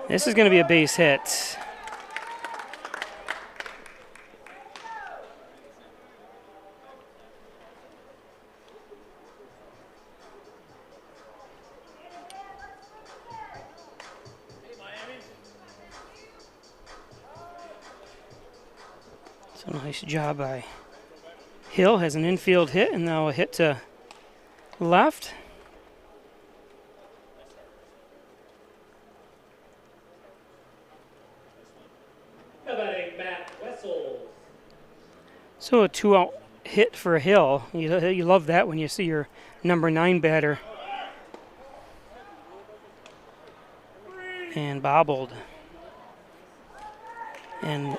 This is going to be a base hit. So nice job by Hill. Has an infield hit, and now a hit to left. How about a Matt Wessels? So a 2-out hit for Hill. You love that when you see your number 9 batter. And bobbled. And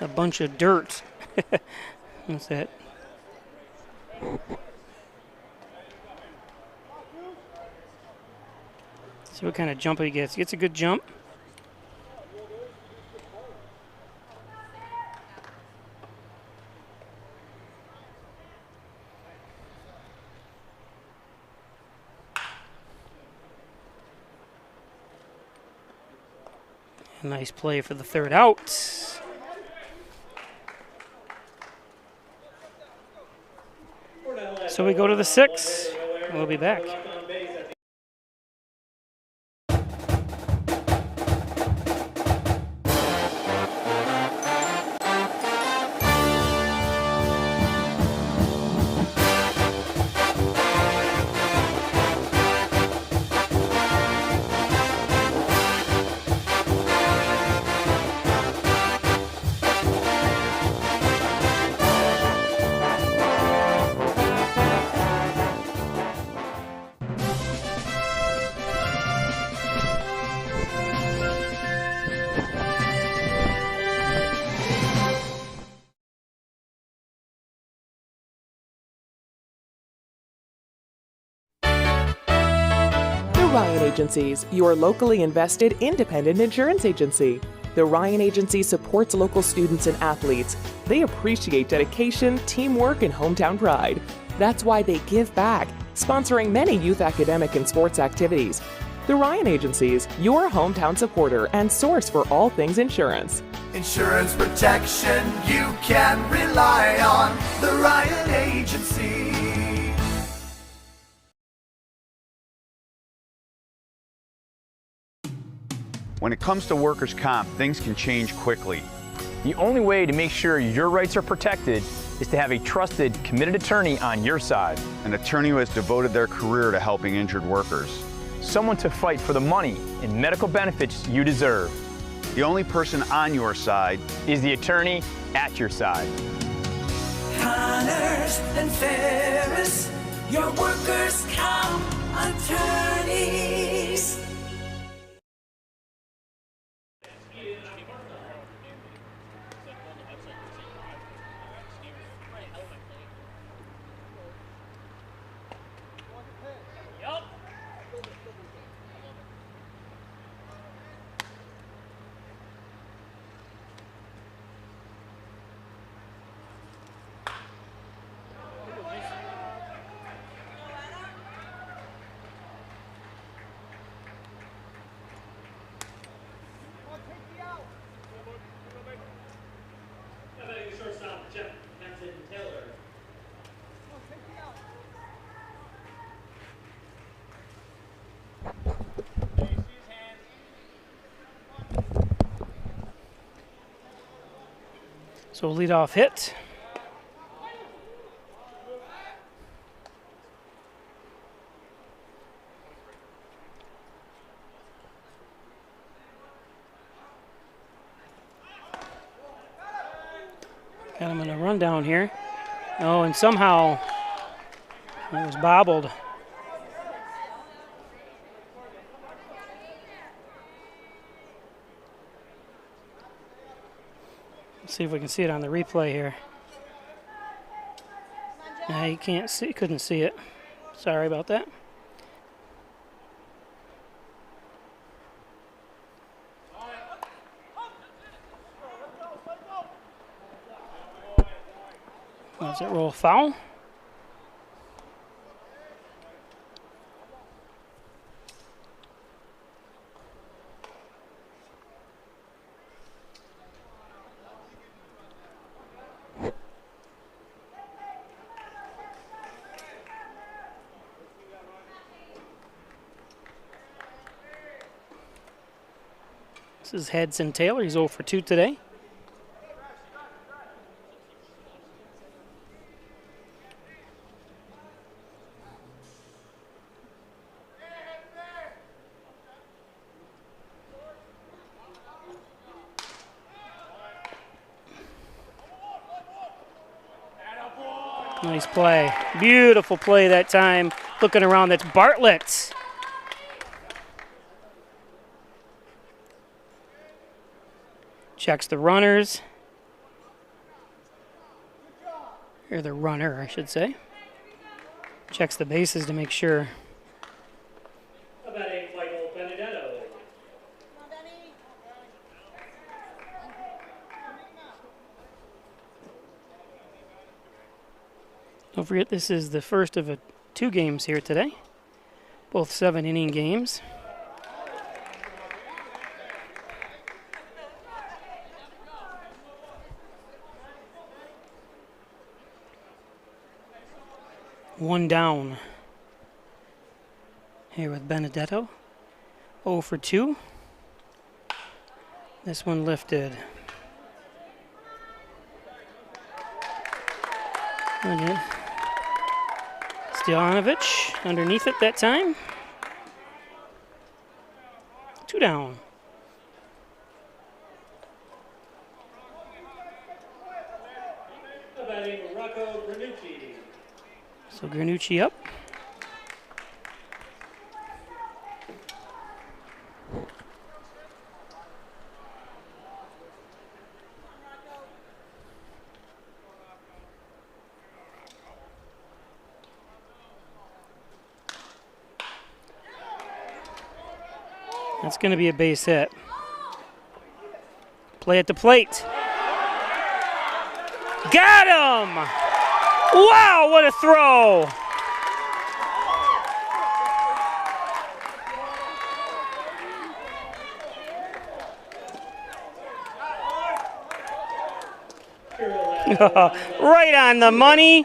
a bunch of dirt. What's that? See what kind of jump he gets. He gets a good jump. A nice play for the 3rd out. So we go to the 6th. We'll be back. Ryan Agencies, your locally invested independent insurance agency. The Ryan Agency supports local students and athletes. They appreciate dedication, teamwork, and hometown pride. That's why they give back, sponsoring many youth academic and sports activities. The Ryan Agencies, your hometown supporter and source for all things insurance. Insurance protection you can rely on. The Ryan Agency. When it comes to workers' comp, things can change quickly. The only way to make sure your rights are protected is to have a trusted, committed attorney on your side. An attorney who has devoted their career to helping injured workers. Someone to fight for the money and medical benefits you deserve. The only person on your side is the attorney at your side. Connors and Ferris, your workers' comp attorneys. So leadoff hit. Got him in a rundown here. Oh, and somehow it was bobbled. Let's see if we can see it on the replay here. No, you can't see, couldn't see it. Sorry about that. Does it roll foul? This is Hedson Taylor. He's 0 for 2 today. Nice play. Beautiful play that time. Looking around, that's Bartlett. Checks the runners. Or the runner, I should say. Checks the bases to make sure. Batting Michael Benedetto. Don't forget, this is the first of 2 games here today. Both 7-inning games. One down here with Benedetto. 0 for 2. This one lifted. Okay. Stojanovic underneath it that time. 2 down. Batting Rocco Granucci. So Granucci up. That's going to be a base hit. Play at the plate. Got him! Wow, what a throw! Right on the money.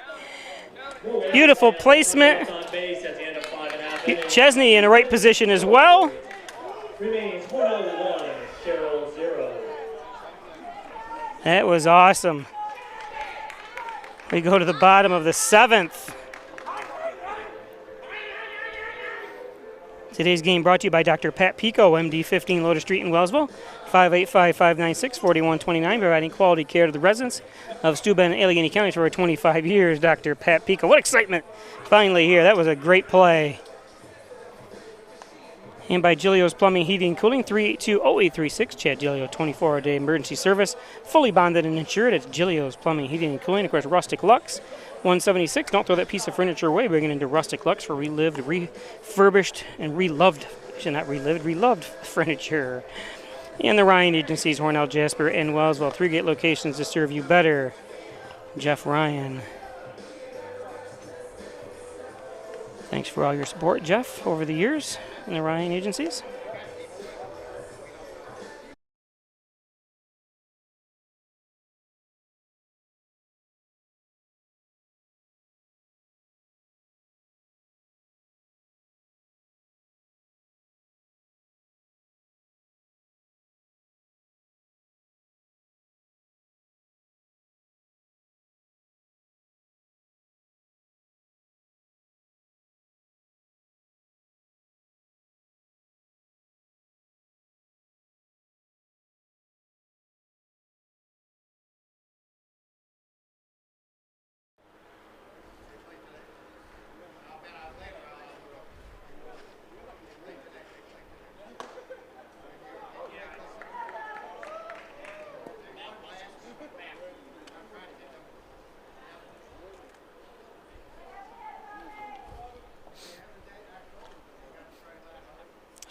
Beautiful placement. Chesney in the right position as well. Remains Hornell 1, Sherrill 0. That was awesome. We go to the bottom of the 7th. Today's game brought to you by Dr. Pat Pico, MD, 15 Lotus Street in Wellsville, 585-596-4129, providing quality care to the residents of Steuben and Allegheny counties for over 25 years. Dr. Pat Pico. What excitement finally here. That was a great play. And by Giglio's Plumbing, Heating, and Cooling, 382-0836. Chad Giglio, 24-hour-a-day emergency service. Fully bonded and insured. It's Giglio's Plumbing, Heating, and Cooling. Of course, Rustic Lux, 176. Don't throw that piece of furniture away. Bring it into Rustic Lux for relived, refurbished, and reloved, actually not relived, reloved furniture. And the Ryan Agencies, Hornell, Jasper, and Wellsville. 3 great locations to serve you better. Jeff Ryan. Thanks for all your support, Jeff, over the years in the Ryan Agencies.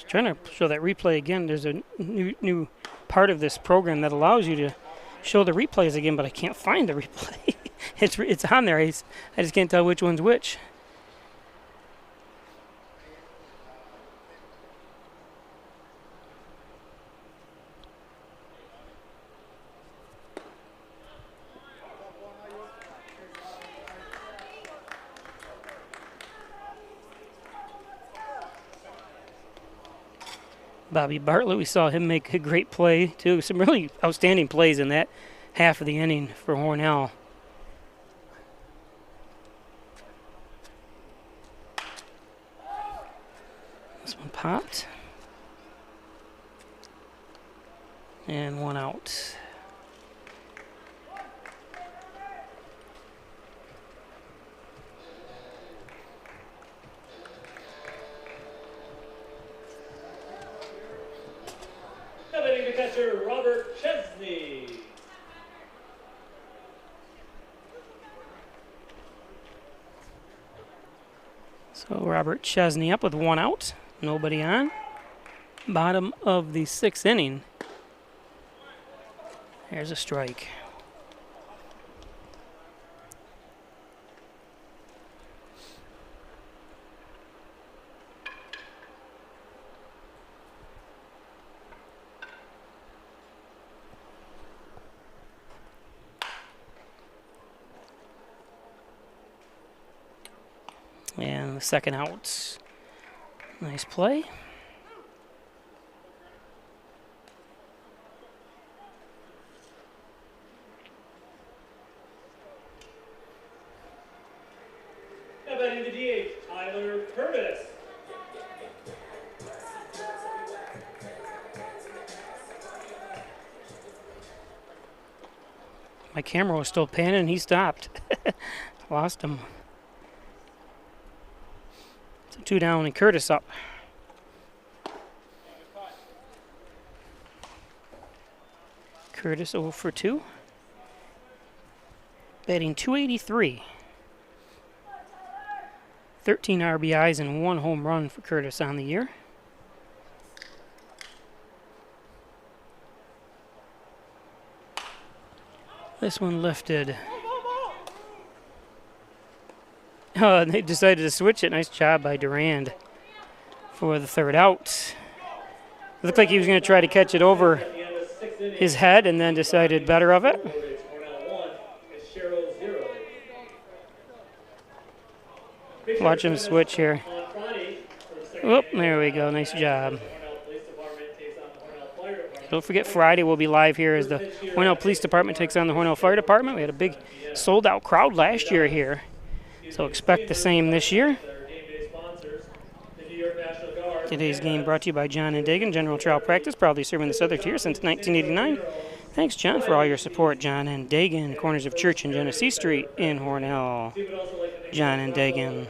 Trying to show that replay again. There's a new part of this program that allows you to show the replays again, but I can't find the replay. It's on there. I just can't tell which one's which. Bobby Bartlett, we saw him make a great play, too. Some really outstanding plays in that half of the inning for Hornell. This one popped. And 1 out. So Robert Chesney up with 1 out, nobody on. Bottom of the 6th inning. There's a strike. And the 2nd out. Nice play. Now batting the DH, Tyler Curtis. My camera was still panning and he stopped. Lost him. So 2 down and Curtis up. Curtis 0 for 2. Batting .283. 13 RBIs and 1 home run for Curtis on the year. This one lifted. Oh, they decided to switch it. Nice job by Durand for the 3rd out. It looked like he was going to try to catch it over his head and then decided better of it. Watch him switch here. Oop, there we go. Nice job. Don't forget Friday we'll be live here as the Hornell Police Department takes on the Hornell Fire Department. We had a big sold-out crowd last year here, so expect the same this year. Today's game brought to you by John and Dagan, General Trial Practice, proudly serving the Southern Tier since 1989. Thanks, John, for all your support. John and Dagan, corners of Church and Genesee Street in Hornell. John and Dagan.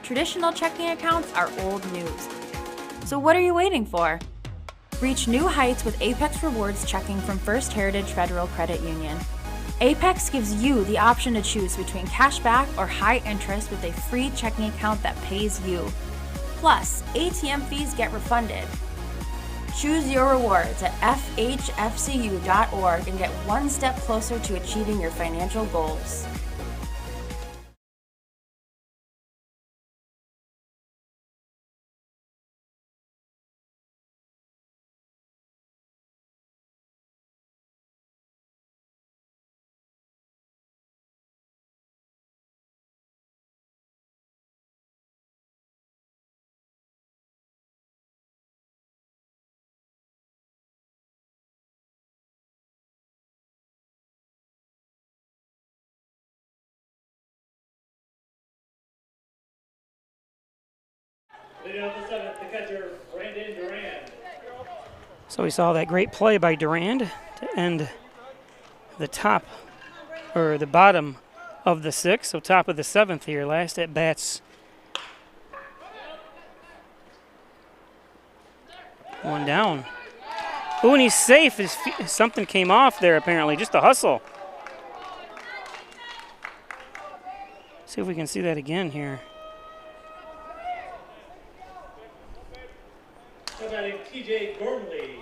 Traditional checking accounts are old news. So what are you waiting for? Reach new heights with Apex Rewards checking from First Heritage Federal Credit Union. Apex gives you the option to choose between cash back or high interest with a free checking account that pays you. Plus, ATM fees get refunded. Choose your rewards at FHFCU.org and get one step closer to achieving your financial goals. Leading off the 7th, the catcher, Brandon Durand. So we saw that great play by Durand to end the top, or the bottom of the 6th, so top of the 7th here. Last at bats. 1 down. Ooh, and he's safe. Something came off there apparently, just a hustle. See if we can see that again here. How about TJ Gormley?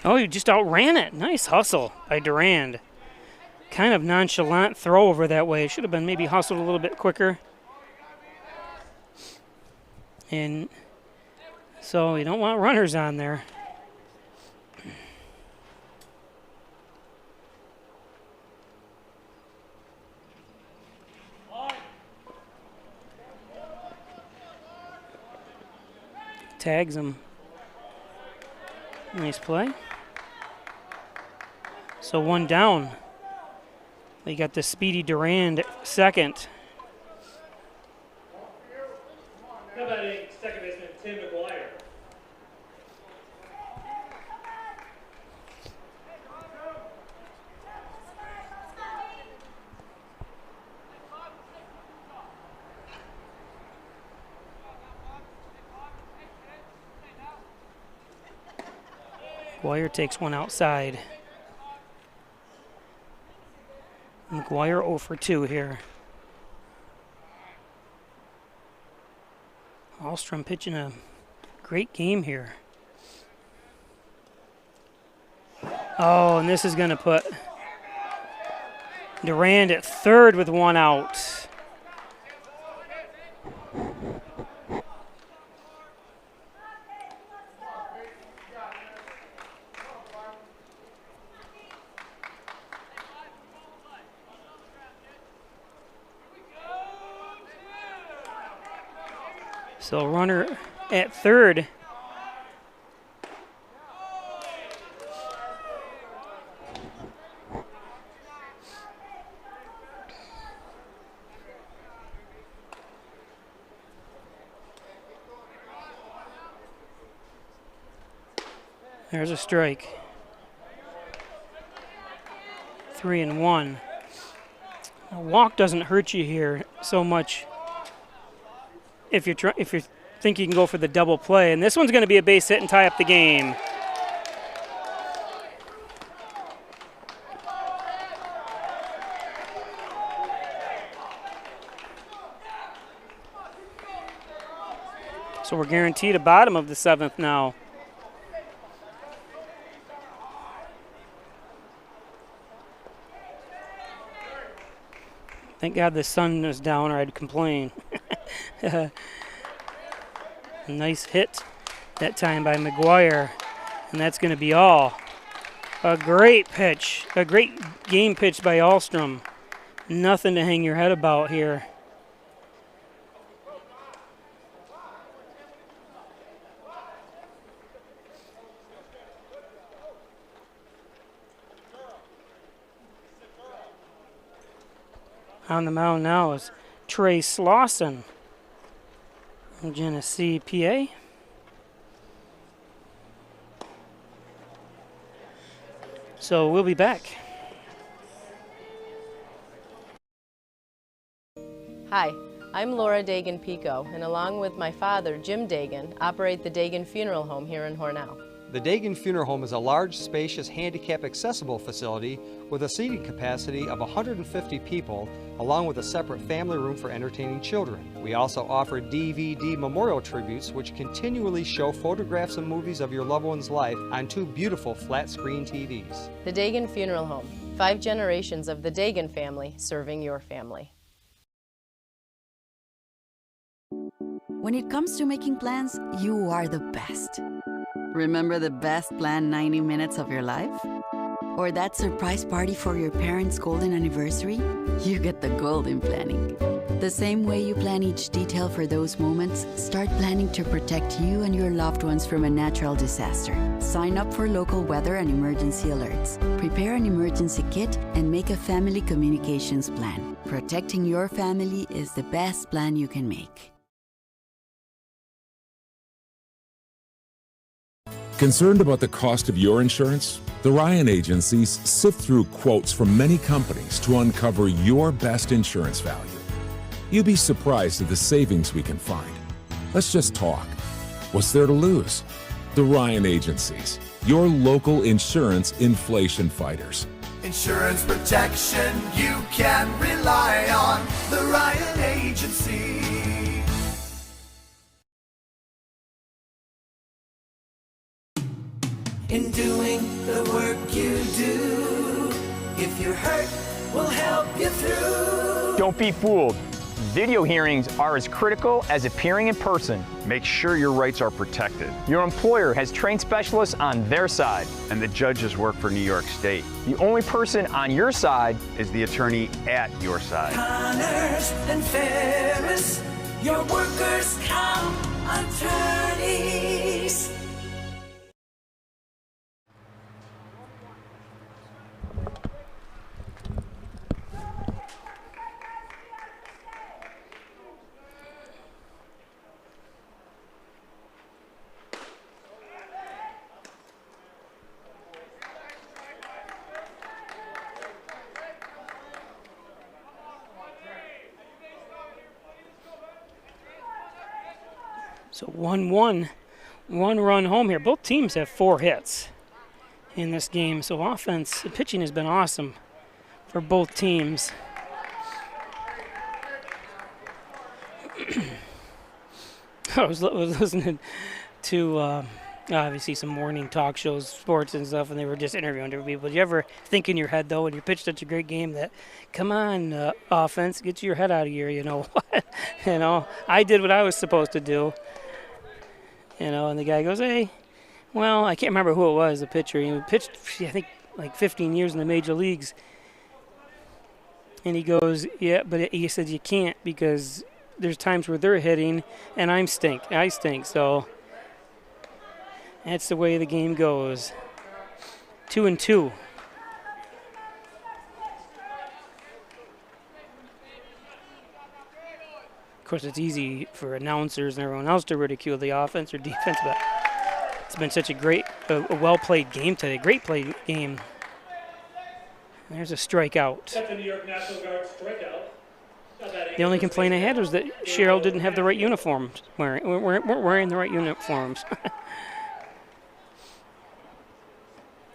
Oh, he just outran it. Nice hustle by Durand. Kind of nonchalant throw over that way. Should have been maybe hustled a little bit quicker. And so you don't want runners on there. Tags him. Nice play. So 1 down. We got the speedy Durand second. How about second baseman Tim McGuire? McGuire takes one outside. McGuire 0 for 2 here. Ahlstrom pitching a great game here. Oh, and this is going to put Durand at third with one out. So runner at third. There's a strike. 3-1. A walk doesn't hurt you here so much if you think you can go for the double play. And this one's going to be a base hit and tie up the game. So we're guaranteed a bottom of the 7th now. Thank God the sun is down or I'd complain. Nice hit that time by McGuire, and that's going to be all. A great pitch, a great game pitch by Ahlstrom. Nothing to hang your head about here. On the mound now is Trey Slauson from Genesee, PA. So we'll be back. Hi, I'm Laura Dagan-Pico, and along with my father, Jim Dagan, operate the Dagan Funeral Home here in Hornell. The Dagan Funeral Home is a large, spacious, handicap-accessible facility with a seating capacity of 150 people, along with a separate family room for entertaining children. We also offer DVD memorial tributes, which continually show photographs and movies of your loved one's life on 2 beautiful flat-screen TVs. The Dagan Funeral Home, 5 generations of the Dagan family serving your family. When it comes to making plans, you are the best. Remember the best planned 90 minutes of your life? Or that surprise party for your parents' golden anniversary? You get the golden planning. The same way you plan each detail for those moments, start planning to protect you and your loved ones from a natural disaster. Sign up for local weather and emergency alerts. Prepare an emergency kit and make a family communications plan. Protecting your family is the best plan you can make. Concerned about the cost of your insurance? The Ryan agencies sift through quotes from many companies to uncover your best insurance value. You'll be surprised at the savings we can find. Let's just talk. What's there to lose? The Ryan agencies, your local insurance inflation fighters. Insurance protection you can rely on. The Ryan Agency. In doing the work you do, if you're hurt, we'll help you through. Don't be fooled. Video hearings are as critical as appearing in person. Make sure your rights are protected. Your employer has trained specialists on their side. And the judges work for New York State. The only person on your side is the attorney at your side. Connors and Ferris, your workers' comp attorneys. So 1-1, 1 run home here. Both teams have 4 hits. in this game. So offense, the pitching has been awesome for both teams. I was listening to obviously some morning talk shows, sports and stuff, and they were just interviewing different people. Did you ever think in your head, though, when you pitched such a great game that, come on, offense, get your head out of here, you know? You know, I did what I was supposed to do. You know, and the guy goes, hey, well, I can't remember who it was, the pitcher. He pitched, I think, like 15 years in the major leagues. And he goes, yeah, but he said you can't because there's times where they're hitting and I stink. So that's the way the game goes. 2-2. Of course, it's easy for announcers and everyone else to ridicule the offense or defense, but it's been such a well-played game today. Great played game. There's a strikeout. That's a New York National Guard strikeout. The only complaint I had was that Sherrill didn't have the right uniforms, weren't wearing the right uniforms.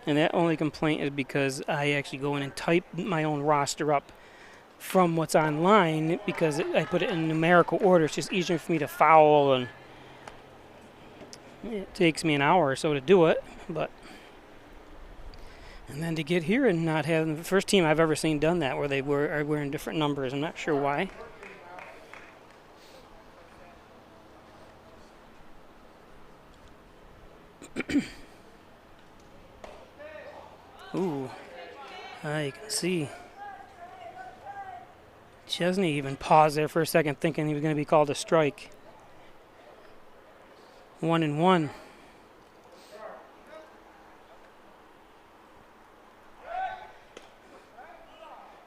And that only complaint is because I actually go in and type my own roster up from what's online because I put it in numerical order. It's just easier for me to foul, and it takes me an hour or so to do it. And then to get here and not have the first team I've ever seen done that, where they are wearing different numbers. I'm not sure why. Ooh, you can see Chesney even paused there for a second, thinking he was going to be called a strike. 1-1.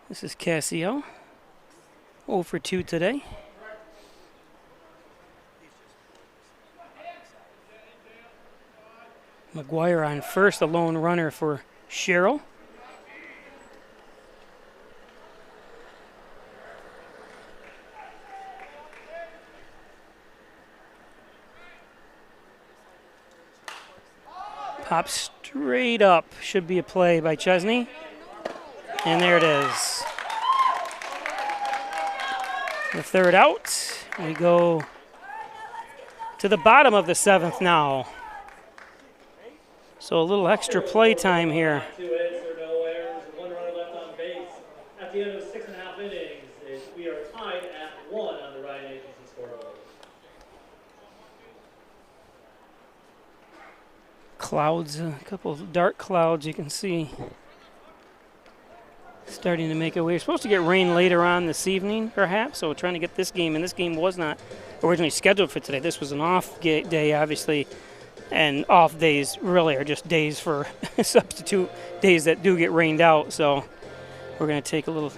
This is Casio. 0 for 2 today. McGuire on first, a lone runner for Sherrill. Pop straight up. Should be a play by Chesney. And there it is. The third out. We go to the bottom of the 7th now. So a little extra play time here. 2 hits or no errors, 1 runner left on base. At the end of 6.5 innings, we are tied at 1 on the Ryan Agency scoreboard. Clouds, a couple of dark clouds you can see starting to make it. We're supposed to get rain later on this evening, perhaps, so we're trying to get this game, and this game was not originally scheduled for today. This was an off day, obviously, and off days really are just days for substitute days that do get rained out, so we're going to take a little...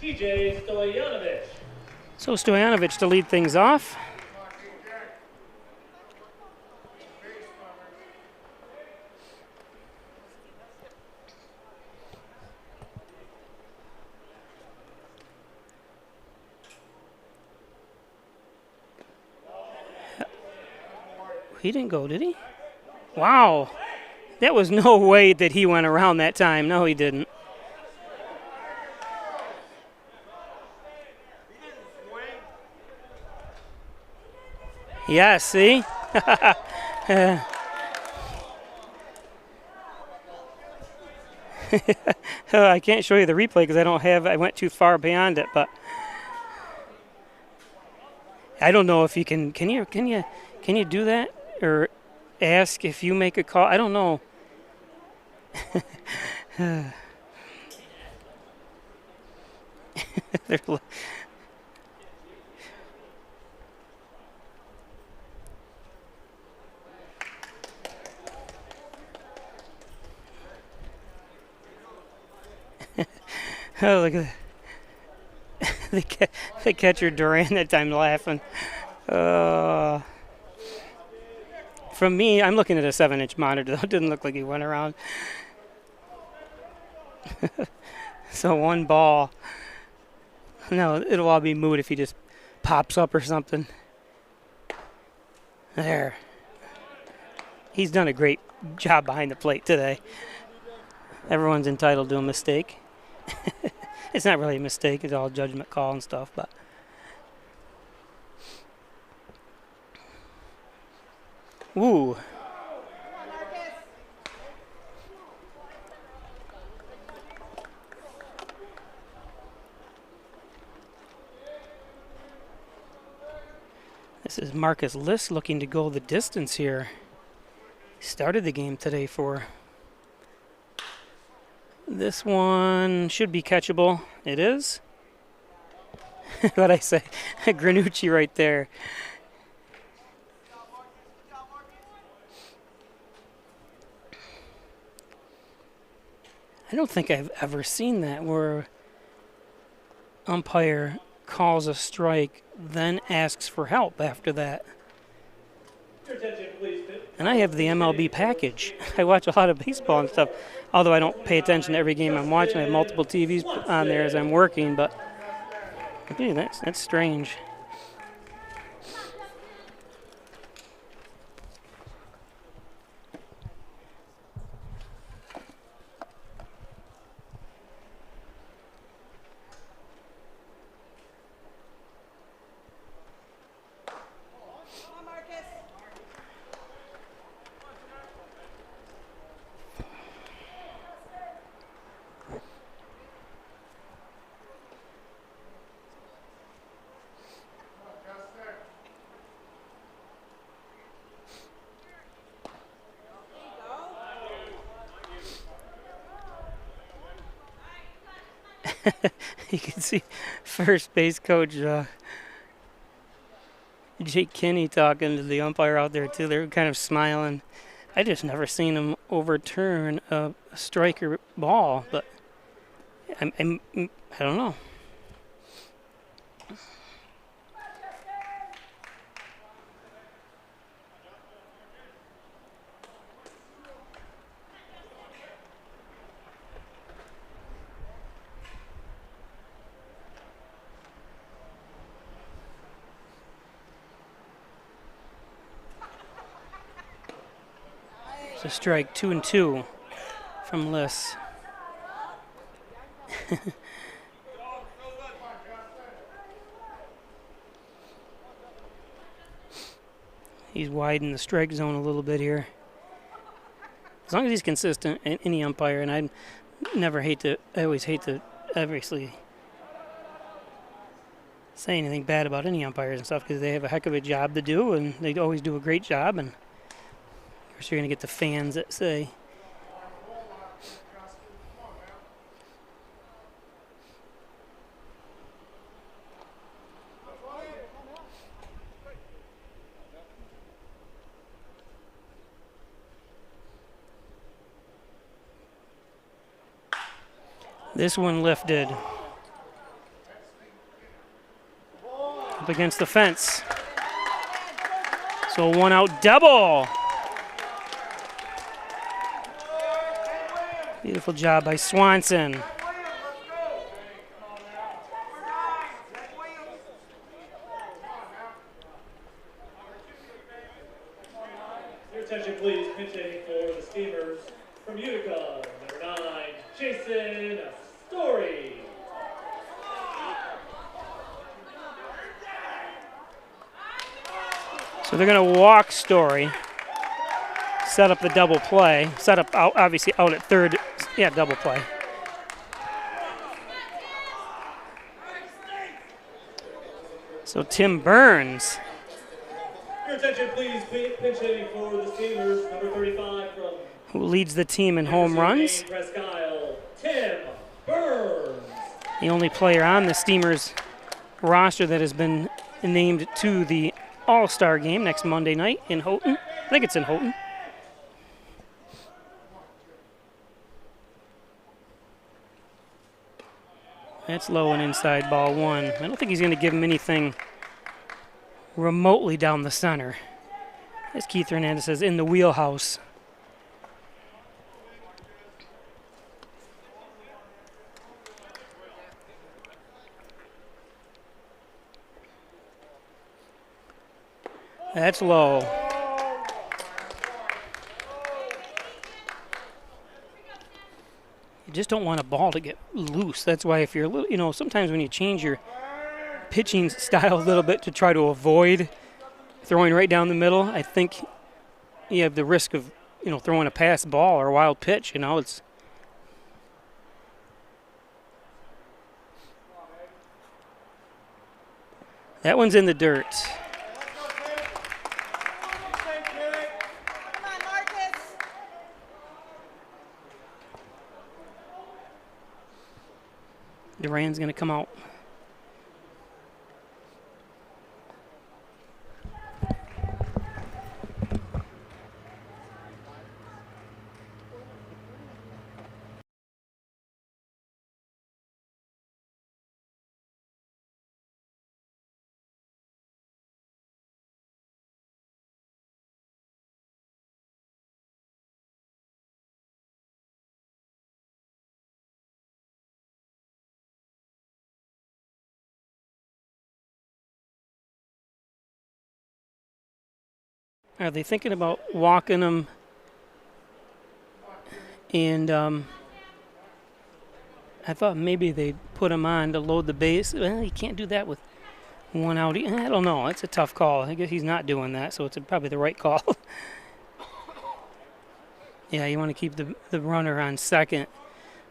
TJ Stoyanovich. So Stoyanovich to lead things off. He didn't go, did he? Wow. That was no way that he went around that time. No, he didn't. Yeah, see? I can't show you the replay because I went too far beyond it, but I don't know if you can you do that or ask if you make a call? I don't know. Oh, look at that. The catcher Duran that time laughing. From me, I'm looking at a 7-inch monitor. It didn't look like he went around. So one ball. No, it'll all be moot if he just pops up or something. There. He's done a great job behind the plate today. Everyone's entitled to a mistake. It's not really a mistake. It's all judgment call and stuff, but. Ooh. This is Marcus Liss looking to go the distance here. He started the game today for. This one should be catchable. It is. What'd I say? Granucci right there. I don't think I've ever seen that where umpire calls a strike, then asks for help after that. And I have the MLB package. I watch a lot of baseball and stuff, although I don't pay attention to every game I'm watching. I have multiple TVs on there as I'm working, but okay, that's strange. You can see first base coach Jake Kinney talking to the umpire out there too. They're kind of smiling. I just never seen him overturn a striker ball, but I don't know. It's a strike, 2-2 from Liss. He's widened the strike zone a little bit here. As long as he's consistent, any umpire, and I always hate to obviously say anything bad about any umpires and stuff because they have a heck of a job to do and they always do a great job, and of course you're going to get the fans that say this one lifted up against the fence. So 1-out double. Beautiful job by Swanson. Your attention, please. Pitching for the Steamers from Utica, number 9, Jason Story. So they're going to walk Story. set up the double play. Set up out, obviously out at third. Yeah, double play. So Tim Burns. Your attention, please. Pinch hitting for the Steamers, number 35 from Who leads the team in home runs. Presque Isle, Tim Burns. The only player on the Steamers roster that has been named to the All-Star game next Monday night in Houghton. I think it's in Houghton. That's low and inside, ball one. I don't think he's going to give him anything remotely down the center. As Keith Hernandez says, in the wheelhouse. That's low. You just don't want a ball to get loose. That's why if you're, you know, sometimes when you change your pitching style a little bit to try to avoid throwing right down the middle, I think you have the risk of, you know, throwing a pass ball or a wild pitch. You know, it's that one's in the dirt. Duran's going to come out. Are they thinking about walking him? And I thought maybe they'd put him on to load the base. Well, you can't do that with one out. I don't know. It's a tough call. I guess he's not doing that, so it's probably the right call. Yeah, you want to keep the runner on second,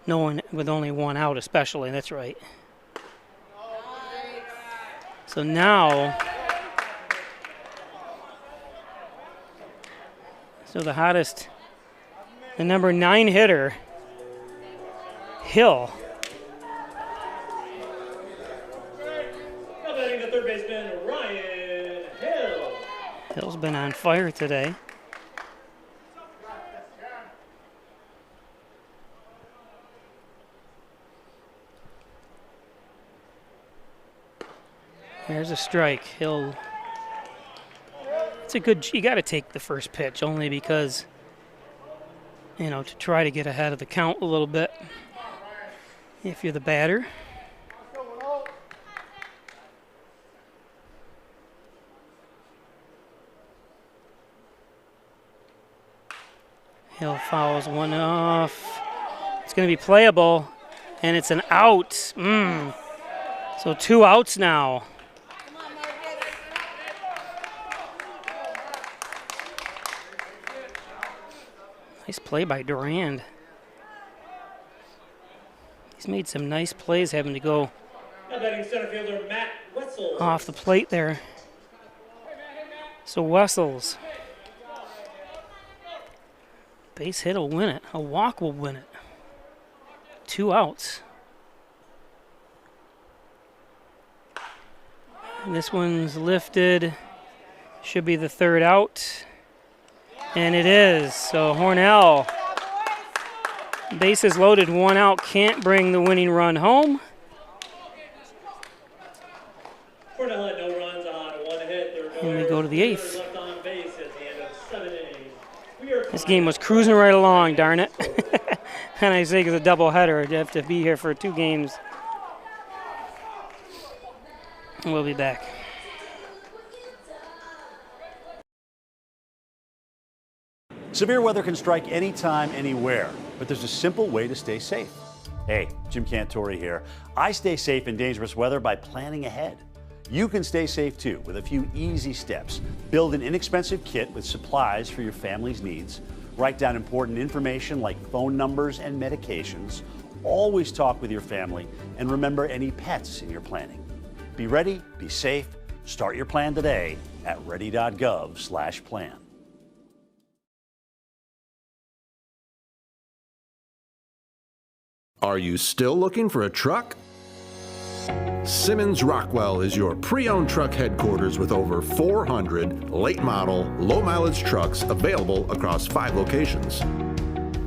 knowing with only one out especially. That's right. So now... So the hottest, the number 9 hitter, Hill. Now batting the third baseman, Ryan Hill. Hill's been on fire today. There's a strike. Hill. It's a good, you got to take the first pitch only because, you know, to try to get ahead of the count a little bit if you're the batter. Hill fouls one off. It's going to be playable, and it's an out. So 2 outs now. Nice play by Durand. He's made some nice plays having to go Center fielder Matt Wessels. off the plate there. So Wessels. Base hit will win it. A walk will win it. 2 outs. And this one's lifted. Should be the 3rd out. And it is. So Hornell, bases loaded, 1 out, can't bring the winning run home. Hornell had no runs on 1 hit. And we go to the 8th. Left on base at the end of 7 innings. This game was cruising right along, darn it. And I say it's a doubleheader. I'd have to be here for 2 games. We'll be back. Severe weather can strike anytime, anywhere, but there's a simple way to stay safe. Hey, Jim Cantore here. I stay safe in dangerous weather by planning ahead. You can stay safe too with a few easy steps. Build an inexpensive kit with supplies for your family's needs. Write down important information like phone numbers and medications. Always talk with your family and remember any pets in your planning. Be ready, be safe. Start your plan today at ready.gov/plan. Are you still looking for a truck? Simmons Rockwell is your pre-owned truck headquarters with over 400 late model, low mileage trucks available across 5 locations.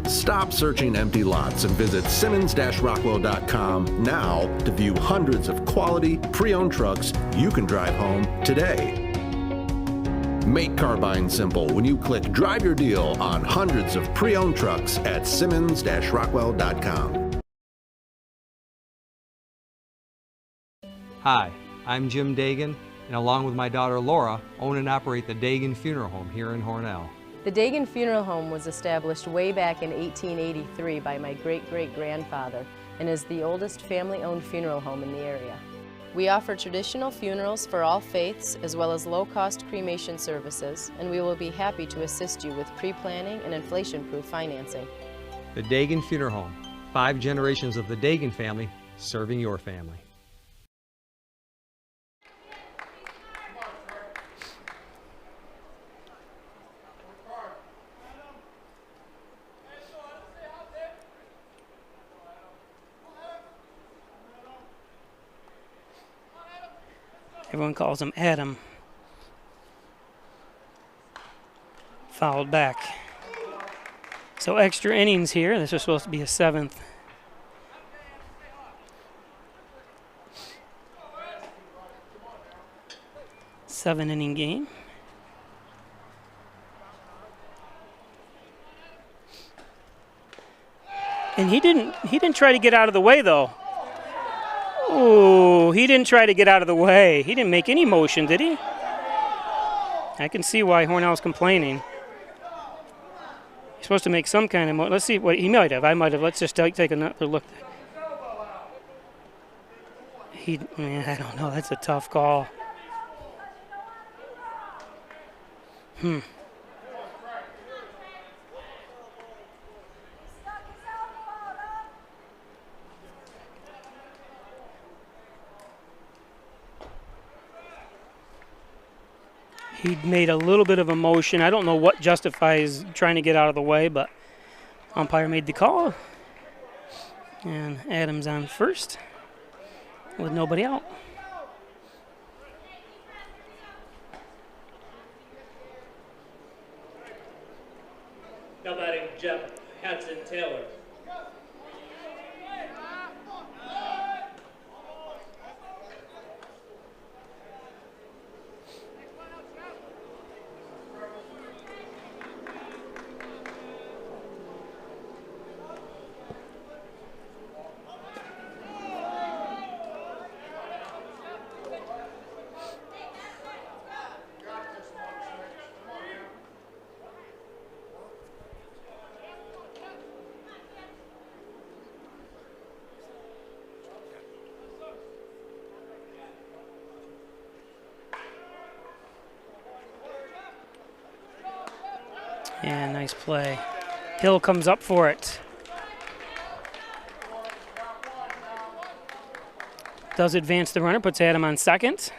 Stop searching empty lots and visit simmons-rockwell.com now to view hundreds of quality pre-owned trucks you can drive home today. Make car buying simple when you click Drive Your Deal on hundreds of pre-owned trucks at simmons-rockwell.com. Hi, I'm Jim Dagan, and along with my daughter Laura, own and operate the Dagan Funeral Home here in Hornell. The Dagan Funeral Home was established way back in 1883 by my great-great-grandfather and is the oldest family-owned funeral home in the area. We offer traditional funerals for all faiths as well as low-cost cremation services, and we will be happy to assist you with pre-planning and inflation-proof financing. The Dagan Funeral Home, 5 generations of the Dagan family serving your family. Everyone calls him Adam. Fouled back. So extra innings here. This was supposed to be a 7th. Seven-inning game. And he didn't try to get out of the way though. Oh, he didn't try to get out of the way. He didn't make any motion, did he? I can see why Hornell's complaining. He's supposed to make some kind of motion. Let's see what he might have. I might have. Let's just take another look. I don't know. That's a tough call. He made a little bit of a motion. I don't know what justifies trying to get out of the way, but umpire made the call. And Adams on first with nobody out. Now batting Jeff Hudson-Taylor. And nice play. Hill comes up for it. Does advance the runner, puts Adam on second.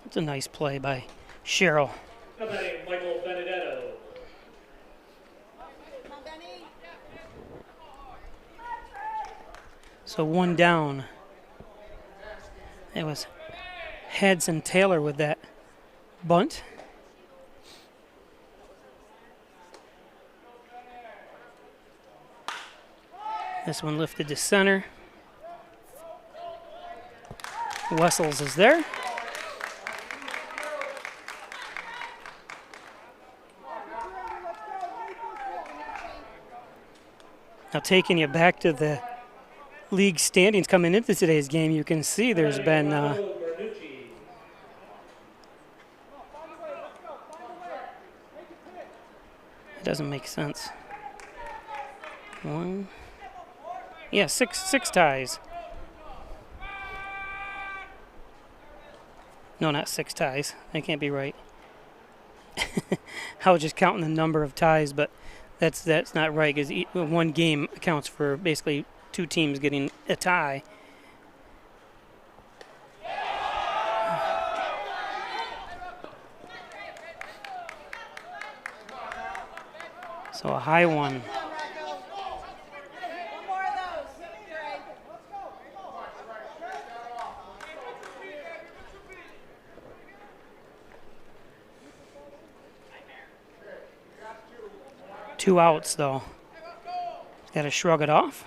It's a nice play by Sherrill. Now batting Michael Benedetto. So one down. It was Hudson-Taylor with that bunt. This one lifted to center. Wessels is there. Now taking you back to the league standings coming into today's game, you can see there's been It doesn't make sense. One. Yeah, six ties. No, not 6 ties. That can't be right. I was just counting the number of ties, but that's not right because one game accounts for basically 2 teams getting a tie. So a high one. Two outs, though. Got to shrug it off.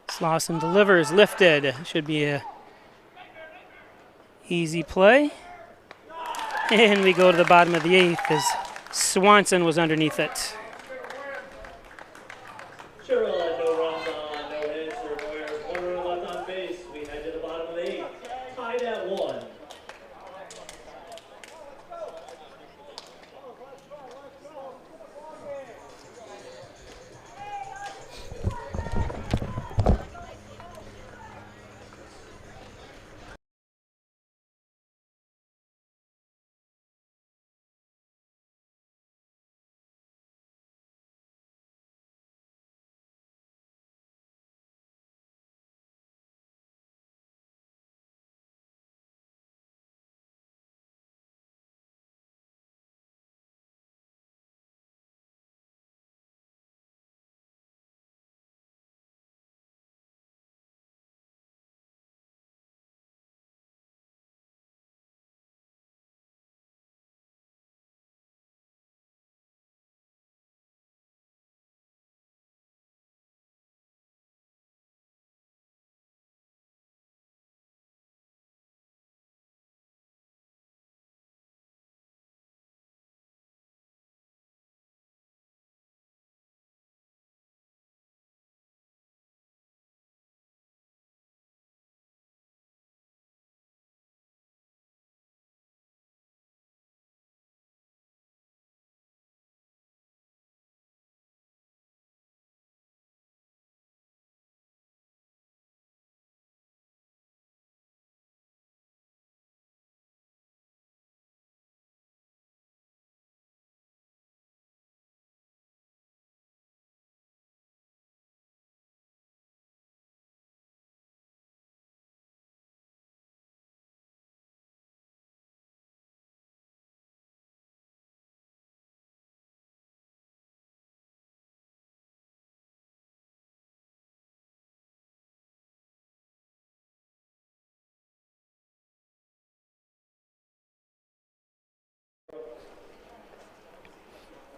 Slauson delivers, lifted. Should be a easy play. And we go to the bottom of the 8th as Swanson was underneath it. Sherrill had no runs on, no hits or no errors. 1 run left on base. We head to the bottom of the 8th. Tied at 1.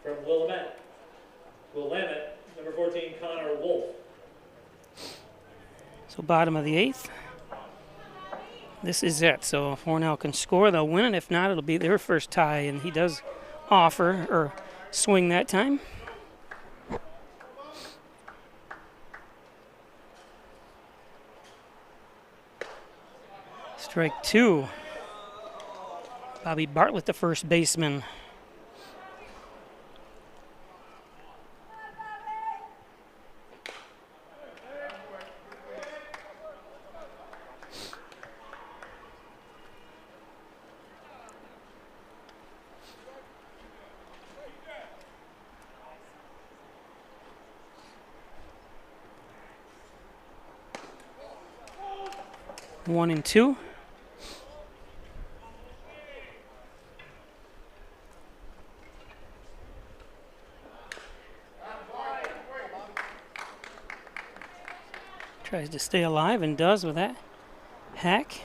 From Willamette, number 14, Connor Wolf. So bottom of the 8th. This is it. So if Hornell can score, they'll win it. If not, it'll be their first tie, and he does offer or swing that time. Strike 2. Bobby Bartlett, the first baseman. One and 2. Tries to stay alive and does with that hack.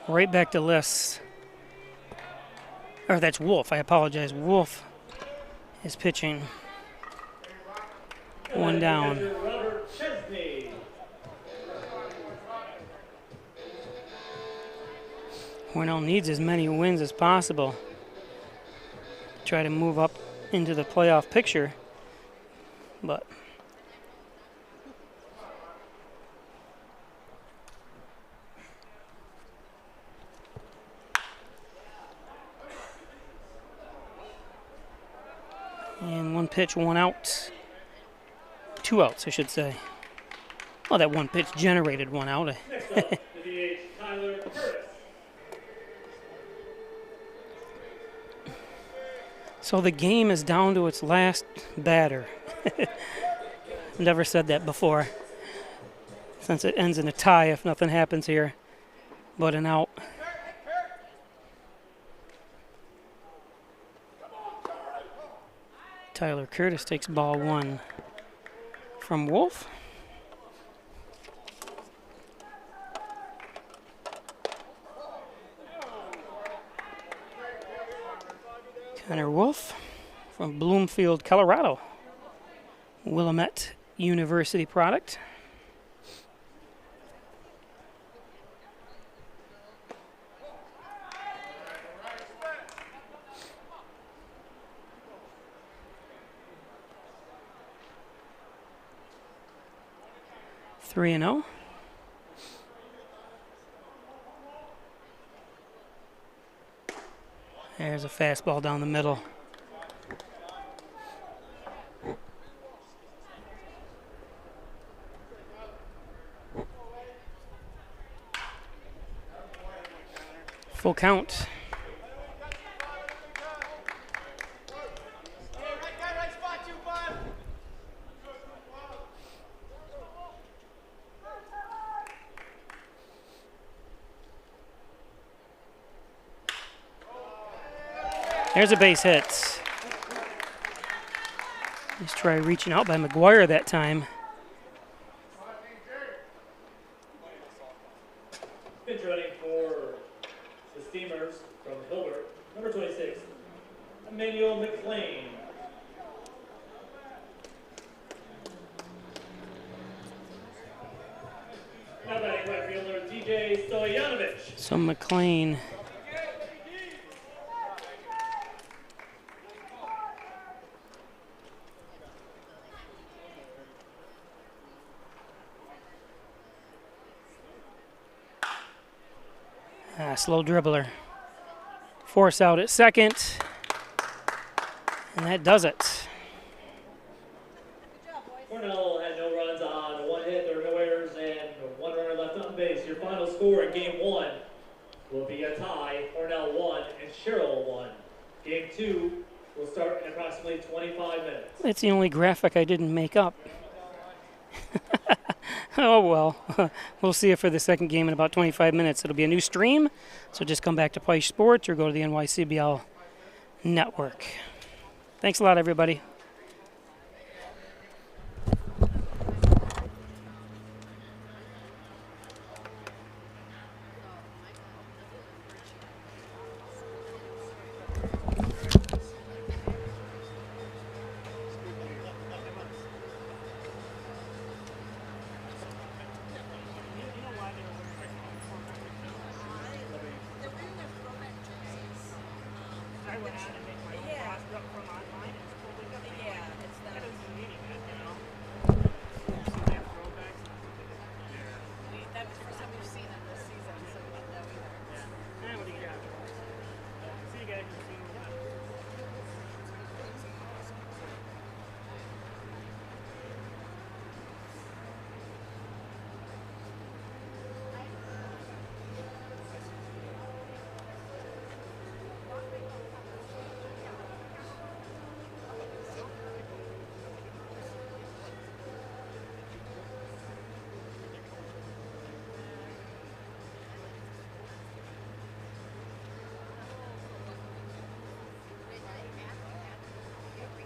Right back to Liss. Or that's Wolf, I apologize. Wolf is pitching. One down. Hornell needs as many wins as possible try to move up into the playoff picture, but and 1 pitch, 1 out. 2 outs, I should say. Well, that 1 pitch generated 1 out. Next up, the DH, Tyler Curtis. So the game is down to its last batter. Never said that before. Since it ends in a tie if nothing happens here, but an out. Tyler Curtis takes ball 1 from Wolf. Connor Wolf from Bloomfield, Colorado. Willamette University product. Three and 0. There's a fastball down the middle. Full count. There's a base hit. Let's try reaching out by McGuire that time. Pitch running for the Steamers from Hilbert, number 26, Emmanuel McLean. Now batting right fielder DJ Stoyanovich. So McLean. Slow dribbler. Force out at second. And that does it. Hornell had no runs on 1 hit, there were no errors, and 1 runner left on base. Your final score in game 1 will be a tie. Hornell 1 and Sherrill 1. Game 2 will start in approximately 25 minutes. It's the only graphic I didn't make up. Oh, well, we'll see it for the second game in about 25 minutes. It'll be a new stream, so just come back to Peisch Sports or go to the NYCBL network. Thanks a lot, everybody. I went out.